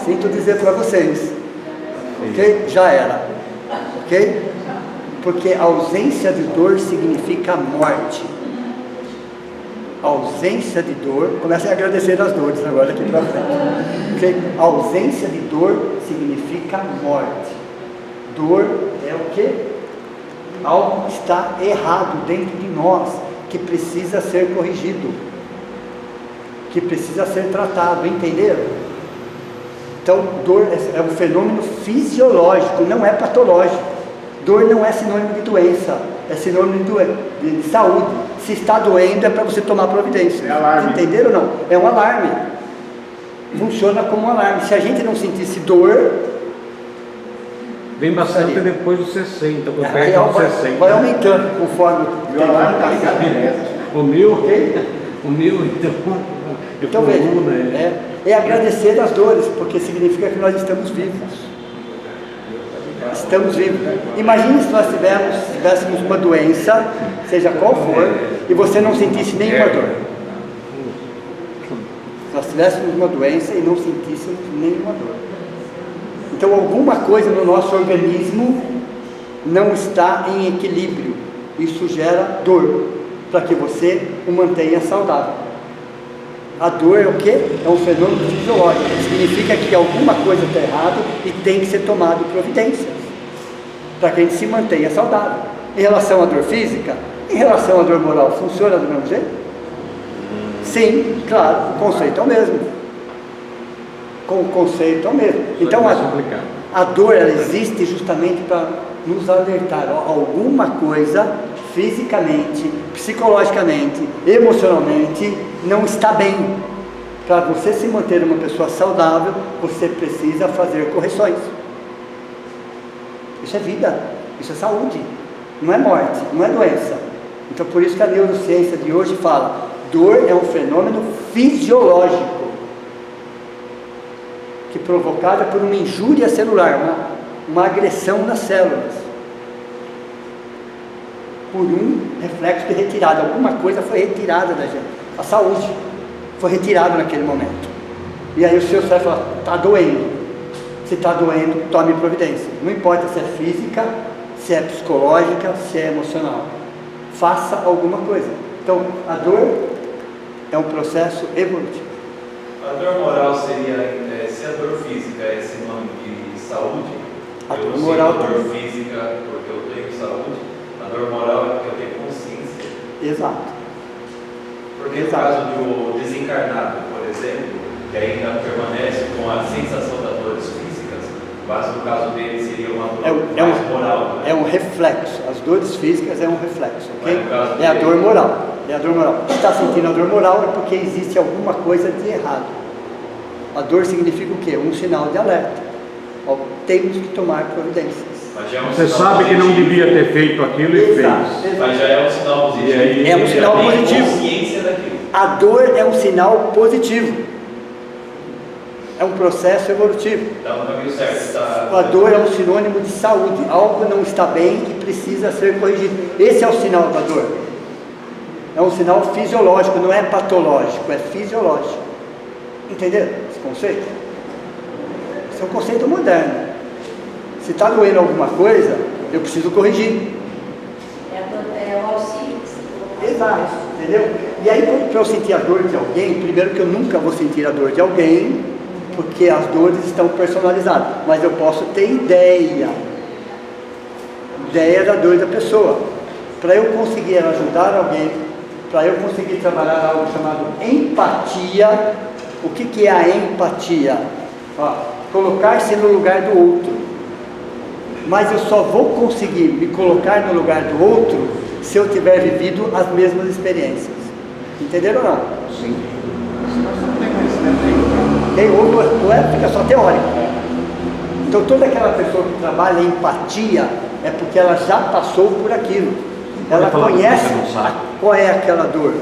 sinto dizer para vocês, ok? Já era, ok? Porque a ausência de dor significa morte. A ausência de dor, comecem a agradecer as dores agora aqui para frente, ok? A ausência de dor significa morte. Dor é o quê? Algo que está errado dentro de nós, que precisa ser corrigido, que precisa ser tratado, entenderam? Então, dor é um fenômeno fisiológico, não é patológico. Dor não é sinônimo de doença, é sinônimo de saúde. Se está doendo é para você tomar providência. É alarme. Entenderam ou não? É um alarme. Funciona como um alarme. Se a gente não sentisse dor, vem bastante depois dos 60, quando aí pega dos 60. vai aumentando conforme o Meu alarme está ligado. O meu, ok? então veja, coluna, é agradecer as dores, porque significa que nós estamos vivos. Estamos vivos. Imagine se nós tivéssemos uma doença, seja qual for, e você não sentisse nenhuma dor. Se nós tivéssemos uma doença e não sentíssemos nenhuma dor. Então alguma coisa no nosso organismo não está em equilíbrio. Isso gera dor, para que você o mantenha saudável. A dor é o quê? É um fenômeno fisiológico. Significa que alguma coisa está errada e tem que ser tomado providências, para que a gente se mantenha saudável. Em relação à dor física, em relação à dor moral, funciona do mesmo jeito? Sim, claro, o conceito é o mesmo. O conceito é o mesmo. Então a dor ela existe justamente para nos alertar. Alguma coisa fisicamente, psicologicamente, emocionalmente não está bem. Para você se manter uma pessoa saudável, você precisa fazer correções. Isso é vida, isso é saúde, não é morte, não é doença. Então por isso que a neurociência de hoje fala, dor é um fenômeno fisiológico, que é provocada por uma injúria celular, uma agressão nas células, por um reflexo de retirada. Alguma coisa foi retirada da gente, a saúde foi retirada naquele momento, e aí o seu cérebro fala, está doendo. Se está doendo, tome providência. Não importa se é física, se é psicológica, se é emocional. Faça alguma coisa. Então, a dor é um processo evolutivo. A dor moral seria, se a dor física é sinônimo de saúde, A eu dor não moral sinto dor também. física porque eu tenho saúde, a dor moral é porque eu tenho consciência. Exato. Porque no Exato. caso do desencarnado, por exemplo, que ainda permanece com a sensação das dores físicas, mas no caso dele seria uma dor mais moral. Né? É um reflexo. As dores físicas é um reflexo, ok? Mas no caso É a dele- dor moral. É a dor moral. Se está sentindo a dor moral é porque existe alguma coisa de errado. A dor significa o quê? Um sinal de alerta. Ó, temos que tomar providências. Mas já é um Você sinal sabe que não positivo. devia ter feito aquilo e Exato, fez. exato. Mas já é um sinal positivo. E aí- É um sinal Já tem positivo. consciência daquilo. A dor é um sinal positivo. É um processo evolutivo. Está no caminho certo. Tá... A dor é um sinônimo de saúde. Algo não está bem e precisa ser corrigido. Esse é o sinal da dor. É um sinal fisiológico, não é patológico, é fisiológico. Entenderam esse conceito? Esse é um conceito moderno. Se está doendo alguma coisa, eu preciso corrigir. É o auxílio que se coloca. Exato, entendeu? E aí, para eu sentir a dor de alguém, primeiro que eu nunca vou sentir a dor de alguém, porque as dores estão personalizadas, mas eu posso ter ideia da dor da pessoa. Para eu conseguir ajudar alguém, para eu conseguir trabalhar algo chamado empatia. O que é a empatia? Ó, colocar-se no lugar do outro. Mas eu só vou conseguir me colocar no lugar do outro se eu tiver vivido as mesmas experiências. Entenderam ou não? Sim. Nós não temos conhecimento nenhum. Tem ou é, fica só teórico. Então toda aquela pessoa que trabalha em empatia é porque ela já passou por aquilo. Ela falar que conhece você não sabe. qual é aquela dor.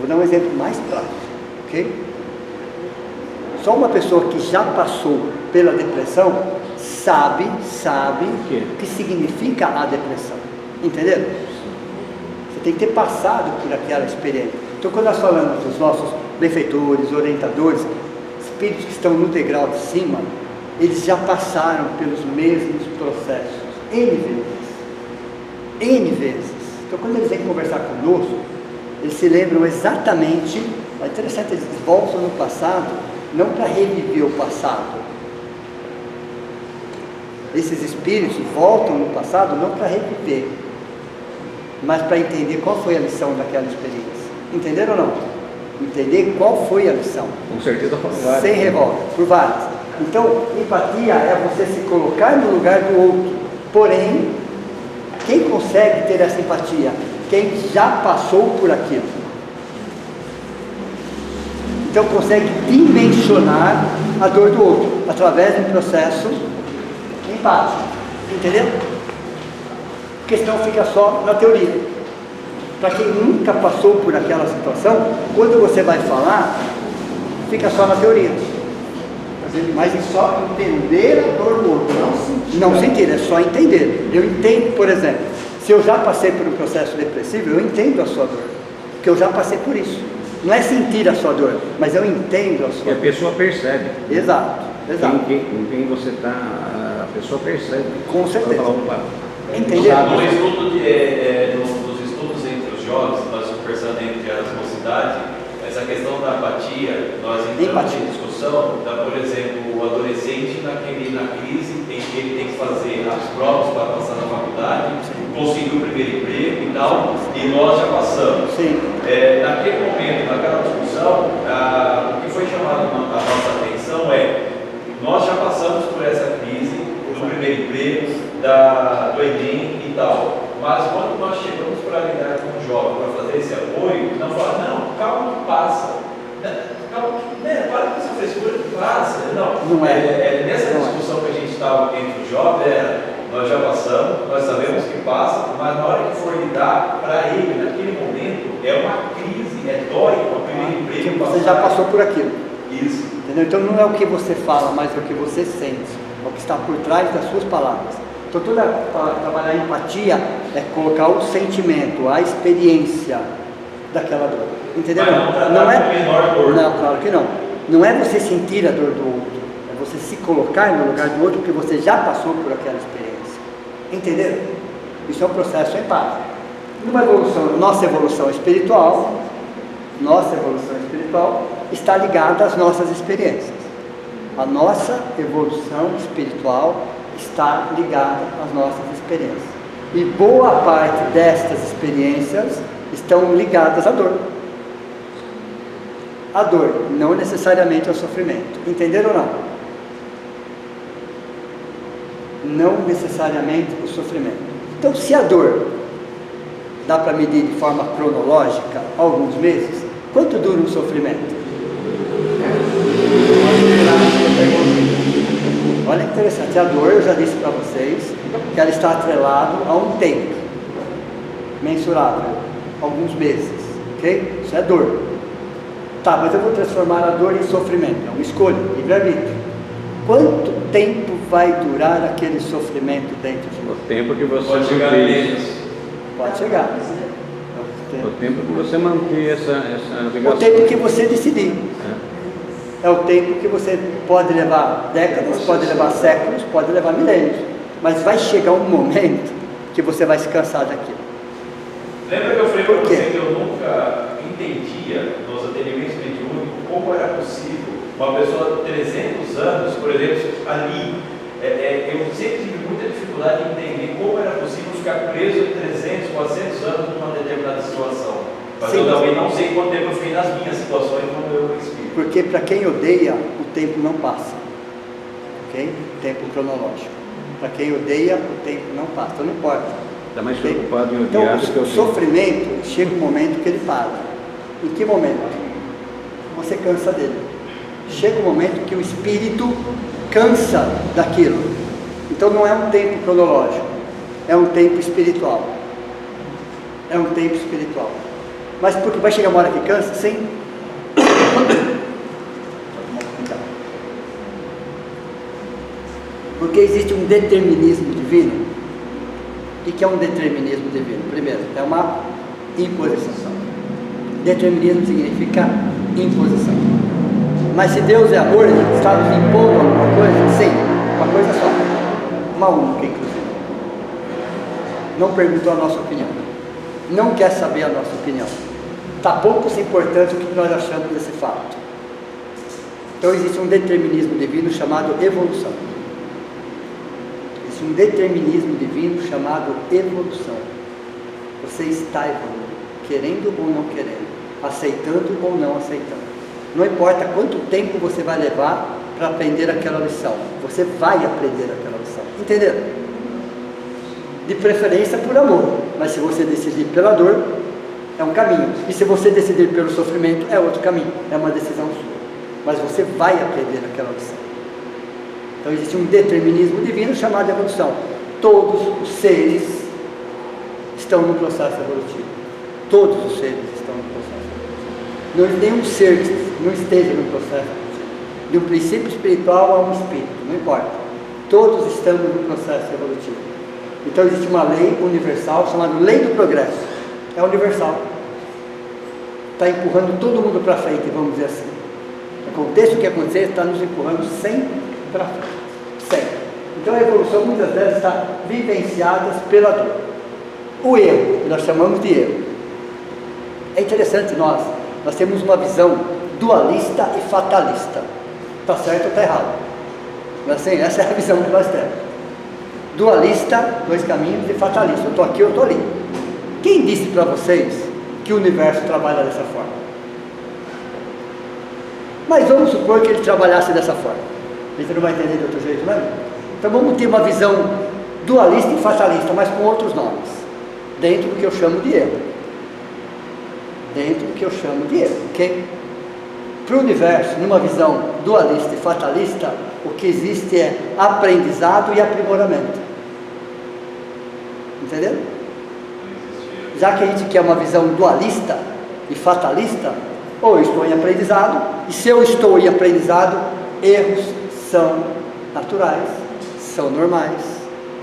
Vou dar um exemplo mais prático, ok? Só uma pessoa que já passou pela depressão sabe o que significa a depressão. Entenderam? Você tem que ter passado por aquela experiência. Então, quando nós falamos dos nossos benfeitores, orientadores, espíritos que estão no degrau de cima, eles já passaram pelos mesmos processos, N vezes. Então, quando eles vêm conversar conosco, eles se lembram exatamente, é interessante, eles voltam no passado, não para reviver o passado. Esses espíritos voltam no passado não para reviver, mas para entender qual foi a lição daquela experiência. Entenderam ou não? Entender qual foi a lição. Com certeza foram várias. Sem revolta, por várias. Então, empatia é você se colocar no lugar do outro. Porém, quem consegue ter essa empatia? Quem já passou por aquilo. Então consegue dimensionar a dor do outro através de um processo empático. Entendeu? Porque senão fica só na teoria. Para quem nunca passou por aquela situação, quando você vai falar, fica só na teoria. Mas é só entender a dor do outro, não sentir. Não sentir, é só entender. Eu entendo, por exemplo, se eu já passei por um processo depressivo, eu entendo a sua dor. Porque eu já passei por isso. Não é sentir a sua dor, mas eu entendo a sua dor. E a pessoa percebe. Exato. Com quem você está, a pessoa percebe. Com certeza. Fala, opa, Entendeu? Nos estudos entre os jovens, nós conversando entre as mocidades, essa questão da apatia, nós entramos em discussão, por exemplo, o adolescente na crise em que ele tem que fazer as provas para passar na faculdade, conseguir o primeiro emprego e tal, e nós já passamos. Sim. Naquele momento, naquela discussão, o que foi chamado a nossa atenção é: nós já passamos por essa crise do primeiro emprego, do Enem e tal, mas quando nós chegamos para lidar com o jovem, para fazer esse apoio, não fala, não, calma que passa, calma, para com essa frescura que passa. Não é. Nessa discussão que a gente estava entre os jovens, nós já passamos, nós sabemos que passa, mas na hora que for lidar, para ele, naquele momento, é uma crise, dói o primeiro emprego. Porque você já passou por aquilo. Isso. Entendeu? Então não é o que você fala, mas é o que você sente, é o que está por trás das suas palavras. Então trabalhar a empatia é colocar o sentimento, a experiência daquela dor. Entendeu? Mas não é menor dor. Não, claro que não. Não é você sentir a dor do outro, é você se colocar no lugar do outro porque você já passou por aquela experiência. Entenderam? Isso é um processo empático. Numa evolução, nossa evolução espiritual está ligada às nossas experiências. A nossa evolução espiritual está ligada às nossas experiências. E boa parte destas experiências estão ligadas à dor. A dor, não necessariamente ao sofrimento. Entenderam ou não? Não necessariamente o sofrimento. Então, se a dor dá para medir de forma cronológica, alguns meses, quanto dura um sofrimento? Olha que interessante, a dor, eu já disse para vocês, que ela está atrelada a um tempo mensurável, alguns meses, ok? Isso é dor. Tá, mas eu vou transformar a dor em sofrimento, é uma escolha, livre-arbítrio. Quanto tempo vai durar aquele sofrimento dentro de você? O tempo que você Pode chegar mantém. Pode chegar. O tempo que você mantém essa ligação. O tempo que você decidir. É o tempo que você pode levar décadas, pode levar séculos, pode levar milênios. Mas vai chegar um momento que você vai se cansar daquilo. Lembra que eu falei para você que eu nunca entendia nos atendimentos mediúnicos como era possível uma pessoa de 300 anos, por exemplo, ali, eu sempre tive muita dificuldade em entender como era possível ficar preso 300, 400 anos numa determinada situação. Mas eu também não sei quanto tempo eu fiquei nas minhas situações como eu explico. Porque para quem odeia, o tempo não passa. Ok? Tempo cronológico. Para quem odeia, o tempo não passa. Então não importa. Está mais Okay? preocupado em Então odiar do que o o sofrimento chega um momento que ele para. Em que momento? Você cansa dele. Chega um momento que o espírito cansa daquilo. Então não é um tempo cronológico, é um tempo espiritual. É um tempo espiritual. Mas porque vai chegar uma hora que cansa? Sim. Porque existe um determinismo divino. O que é um determinismo divino? Primeiro, é uma imposição. Determinismo significa imposição. Mas se Deus é amor, Ele está nos impondo alguma coisa? Sim, uma coisa só. Uma única, inclusive. Não perguntou a nossa opinião. Não quer saber a nossa opinião. Está pouco se importante o que nós achamos desse fato. Então existe um determinismo divino chamado evolução. Existe um determinismo divino chamado evolução. Você está evoluindo, querendo ou não querendo, aceitando ou não aceitando. Não importa quanto tempo você vai levar para aprender aquela lição, você vai aprender aquela lição. Entenderam? De preferência por amor, mas se você decidir pela dor, é um caminho. E se você decidir pelo sofrimento, é outro caminho. É uma decisão sua. Mas você vai aprender aquela lição. Então existe um determinismo divino chamado evolução. Todos os seres estão no processo evolutivo. Todos os seres estão no processo evolutivo. Não existe nenhum ser que não esteja no processo evolutivo. De um princípio espiritual a um espírito, não importa. Todos estamos no processo evolutivo. Então existe uma lei universal chamada lei do progresso. É universal. Está empurrando todo mundo para frente, vamos dizer assim. Aconteça o que acontecer, está nos empurrando sempre para frente. Sempre. Então a evolução muitas vezes está vivenciada pela dor. O erro, nós chamamos de erro. É interessante, nós temos uma visão dualista e fatalista. Está certo ou está errado? Mas, assim, essa é a visão que nós temos. Dualista, dois caminhos, e fatalista. Eu estou aqui, eu estou ali. Quem disse para vocês que o universo trabalha dessa forma? Mas vamos supor que ele trabalhasse dessa forma. A gente não vai entender de outro jeito, não é? Então vamos ter uma visão dualista e fatalista, mas com outros nomes. Dentro do que eu chamo de erro. Dentro do que eu chamo de erro, ok? Para o universo, numa visão dualista e fatalista, o que existe é aprendizado e aprimoramento. Entendeu? Já que a gente quer uma visão dualista e fatalista, ou eu estou em aprendizado, e se eu estou em aprendizado, erros são naturais, são normais,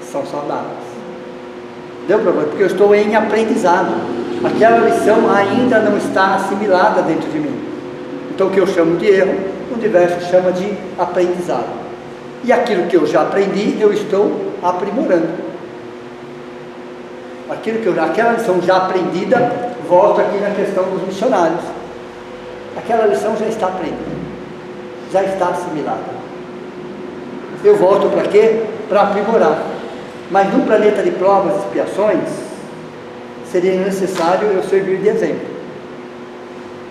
são saudáveis. Deu para ver? Porque eu estou em aprendizado. Aquela lição ainda não está assimilada dentro de mim. Então o que eu chamo de erro, o universo chama de aprendizado. E aquilo que eu já aprendi, eu estou aprimorando. Aquela lição já aprendida, volto aqui na questão dos missionários. Aquela lição já está aprendida, já está assimilada. Eu volto para quê? Para aprimorar. Mas num planeta de provas e expiações, seria necessário eu servir de exemplo.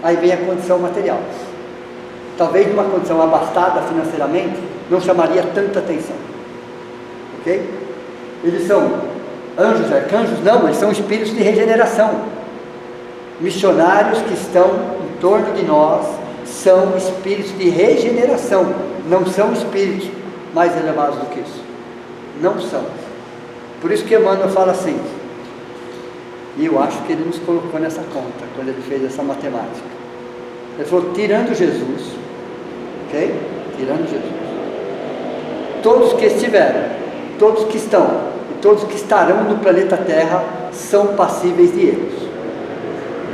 Aí vem a condição material. Talvez numa condição abastada financeiramente, não chamaria tanta atenção. Ok? Eles são anjos, arcanjos? Não, eles são espíritos de regeneração. Missionários que estão em torno de nós são espíritos de regeneração. Não são espíritos mais elevados do que isso. Não são. Por isso que Emmanuel fala assim, e eu acho que ele nos colocou nessa conta, quando ele fez essa matemática. Ele falou, tirando Jesus, ok? Tirando Jesus. Todos que estiveram, todos que estão, e todos que estarão no planeta Terra, são passíveis de erros.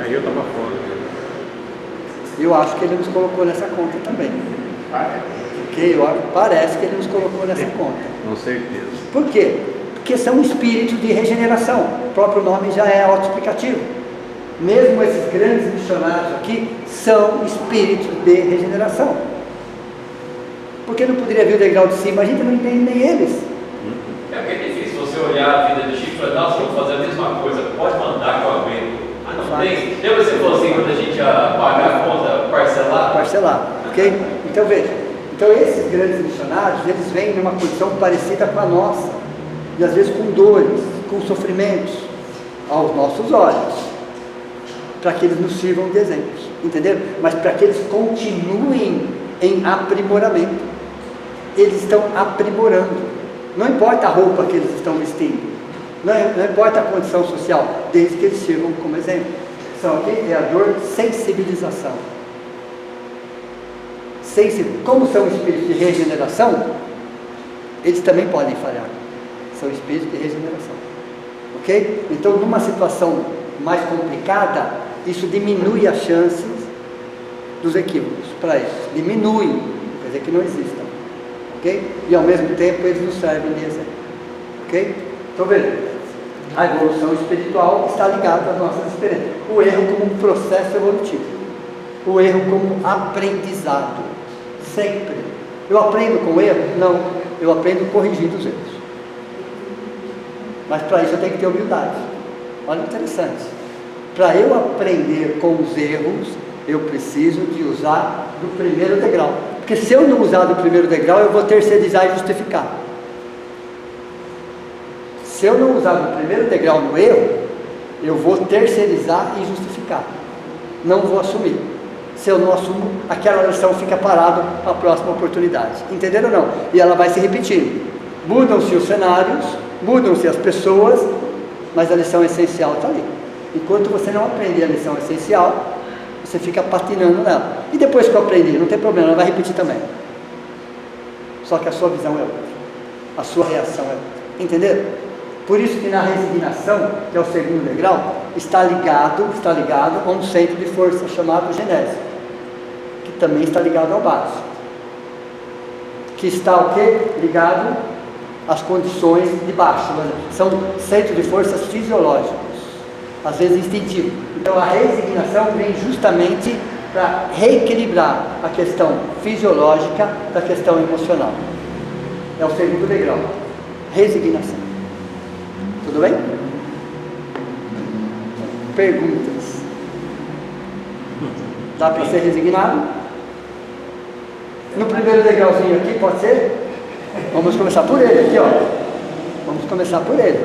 Aí eu estava fora. Eu acho que ele nos colocou nessa conta também. Ok? Parece que ele nos colocou nessa conta. Com certeza. Por quê? Porque são espíritos de regeneração. O próprio nome já é autoexplicativo. Mesmo esses grandes missionários aqui são espíritos de regeneração. Por que não poderia vir o degrau de cima? A gente não entende nem eles. É porque é difícil você olhar a vida de Chico e falar, nossa, eu vou fazer a mesma coisa, pode mandar que eu aguento. Ah, não tem. Lembra você falou assim, quando a gente ia pagar a conta, parcelar? Parcelar, ok? Então veja, então esses grandes missionários, eles vêm numa condição parecida com a nossa, e às vezes com dores, com sofrimentos, aos nossos olhos, para que eles nos sirvam de exemplos, entenderam? Mas para que eles continuem em aprimoramento, eles estão aprimorando, não importa a roupa que eles estão vestindo, não importa a condição social, desde que eles sirvam como exemplo, expressão aqui é a dor sensibilização. Como são espíritos de regeneração, eles também podem falhar. São espíritos de regeneração. Ok? Então, numa situação mais complicada, isso diminui as chances dos equívocos para eles. Diminui, quer dizer que não existam. Ok? E ao mesmo tempo eles nos servem de exemplo. Ok? Então, veja, a evolução espiritual está ligada às nossas experiências. O erro como um processo evolutivo. O erro como aprendizado. Sempre. Eu aprendo com o erro? Não. Eu aprendo corrigindo os erros. Mas para isso eu tenho que ter humildade. Olha que interessante. Para eu aprender com os erros, eu preciso de usar do primeiro degrau. Porque se eu não usar do primeiro degrau, eu vou terceirizar e justificar. Se eu não usar do primeiro degrau no erro, eu vou terceirizar e justificar. Não vou assumir. Se eu não assumo, aquela lição fica parada para a próxima oportunidade. Entenderam ou não? E ela vai se repetindo. Mudam-se os cenários, mudam-se as pessoas, mas a lição essencial está ali. Enquanto você não aprender a lição essencial, você fica patinando nela. E depois que eu aprendi, não tem problema, ela vai repetir também. Só que a sua visão é outra. A sua reação é outra. Entenderam? Por isso que na resignação, que é o segundo degrau, está ligado a um centro de força chamado genésio, que também está ligado ao básico. Que está o quê? Ligado às condições de baixo. São centros de forças fisiológicos, às vezes instintivos. Então a resignação vem justamente para reequilibrar a questão fisiológica da questão emocional. É o segundo degrau. Resignação. Tudo bem? Perguntas? Dá para ser resignado? No primeiro degrauzinho aqui, pode ser? Vamos começar por ele aqui, ó. Vamos começar por ele.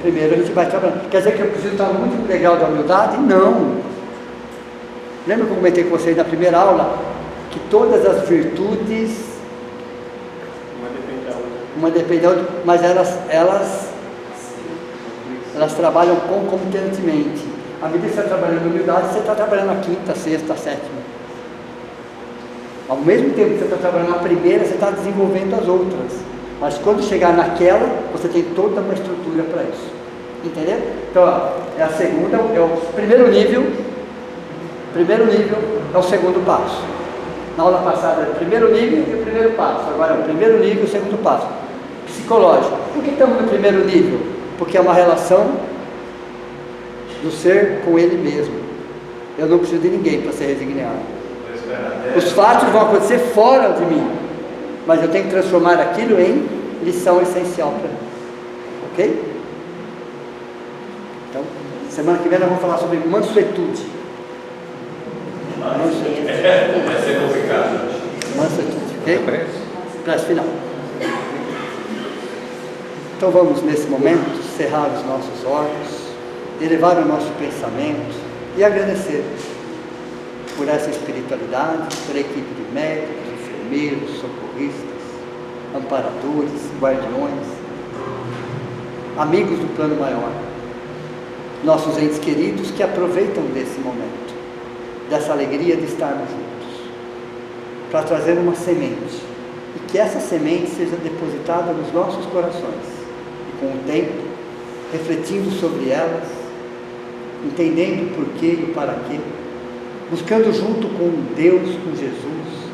Primeiro a gente vai trabalhando. Quer dizer que eu preciso estar muito no degrau da humildade? Não. Lembra que eu comentei com vocês na primeira aula que todas as virtudes, uma depende da outra, mas elas trabalham concomitantemente. À medida que você está trabalhando na humildade, você está trabalhando a quinta, a sexta, a sétima. Ao mesmo tempo que você está trabalhando na primeira, você está desenvolvendo as outras. Mas quando chegar naquela, você tem toda uma estrutura para isso. Entendeu? Então, ó, é a segunda, é o primeiro nível. Primeiro nível é o segundo passo. Na aula passada era o primeiro nível e o primeiro passo. Agora é o primeiro nível e o segundo passo. Psicológico. Por que estamos no primeiro nível? Porque é uma relação do ser com ele mesmo. Eu não preciso de ninguém para ser resignado. Os fatos vão acontecer fora de mim, mas eu tenho que transformar aquilo em lição essencial para mim. Ok? Então, semana que vem nós vamos falar sobre mansuetude. Mansuetude. Vai ser complicado. Mansuetude, ok? Prece final. Então vamos nesse momento cerrar os nossos olhos, elevar o nosso pensamento e agradecer por essa espiritualidade, por a equipe de médicos, enfermeiros, socorristas, amparadores, guardiões, amigos do plano maior, nossos entes queridos que aproveitam desse momento, dessa alegria de estarmos juntos, para trazer uma semente, e que essa semente seja depositada nos nossos corações, e com o tempo, refletindo sobre elas, entendendo o porquê e o para quê, buscando junto com Deus, com Jesus,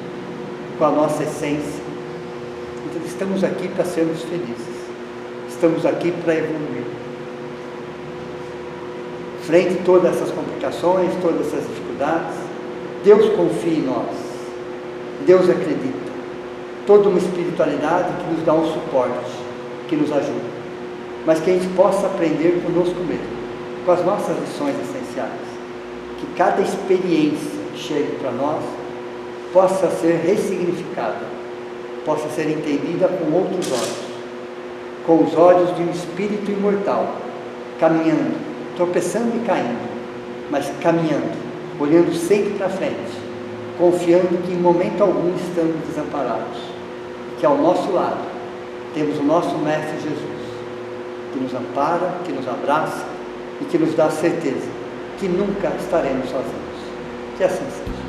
com a nossa essência. Então estamos aqui para sermos felizes, estamos aqui para evoluir. Frente a todas essas complicações, todas essas dificuldades, Deus confia em nós, Deus acredita, toda uma espiritualidade que nos dá um suporte, que nos ajuda, mas que a gente possa aprender conosco mesmo, com as nossas lições essenciais. Que cada experiência que chegue para nós possa ser ressignificada, possa ser entendida com outros olhos, com os olhos de um espírito imortal, caminhando, tropeçando e caindo, mas caminhando, olhando sempre para frente, confiando que em momento algum estamos desamparados, que ao nosso lado temos o nosso Mestre Jesus, que nos ampara, que nos abraça, e que nos dá a certeza que nunca estaremos sozinhos. Que assim seja.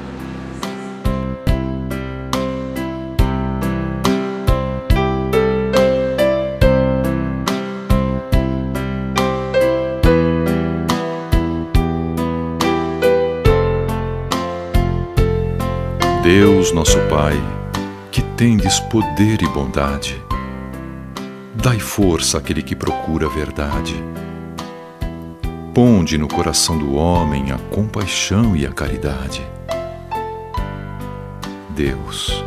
Deus, nosso Pai, que tendes poder e bondade, dai força àquele que procura a verdade. Ponde no coração do homem a compaixão e a caridade. Deus,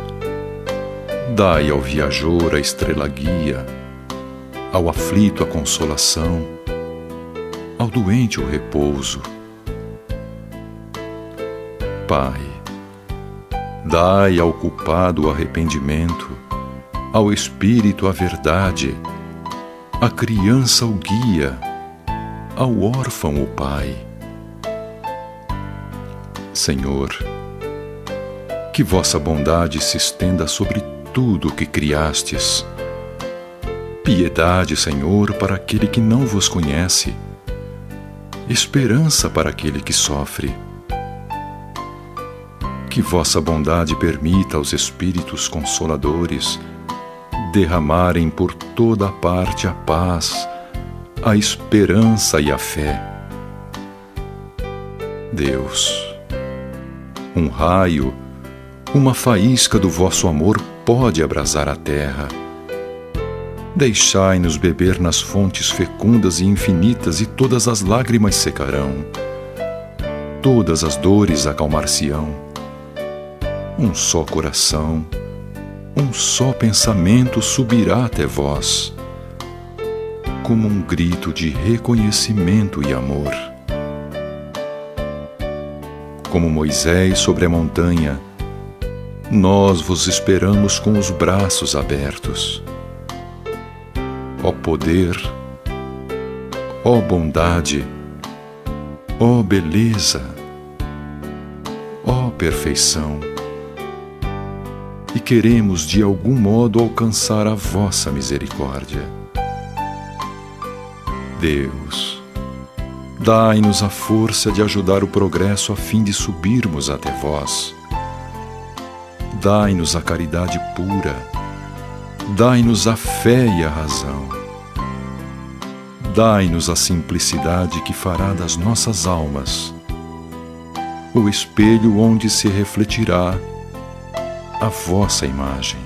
dai ao viajor a estrela guia, ao aflito a consolação, ao doente o repouso. Pai, dai ao culpado o arrependimento, ao espírito a verdade, à criança o guia, ao órfão o pai. Senhor, que vossa bondade se estenda sobre tudo o que criastes. Piedade, Senhor, para aquele que não vos conhece, esperança para aquele que sofre. Que vossa bondade permita aos Espíritos Consoladores derramarem por toda a parte a paz, a esperança e a fé. Deus, um raio, uma faísca do vosso amor pode abrasar a terra. Deixai-nos beber nas fontes fecundas e infinitas, e todas as lágrimas secarão, todas as dores acalmar-se-ão. Um só coração, um só pensamento subirá até vós, como um grito de reconhecimento e amor. Como Moisés sobre a montanha, nós vos esperamos com os braços abertos. Ó poder, ó bondade, ó beleza, ó perfeição, e queremos de algum modo alcançar a vossa misericórdia. Deus, dai-nos a força de ajudar o progresso a fim de subirmos até vós. Dai-nos a caridade pura, dai-nos a fé e a razão. Dai-nos a simplicidade que fará das nossas almas o espelho onde se refletirá a vossa imagem.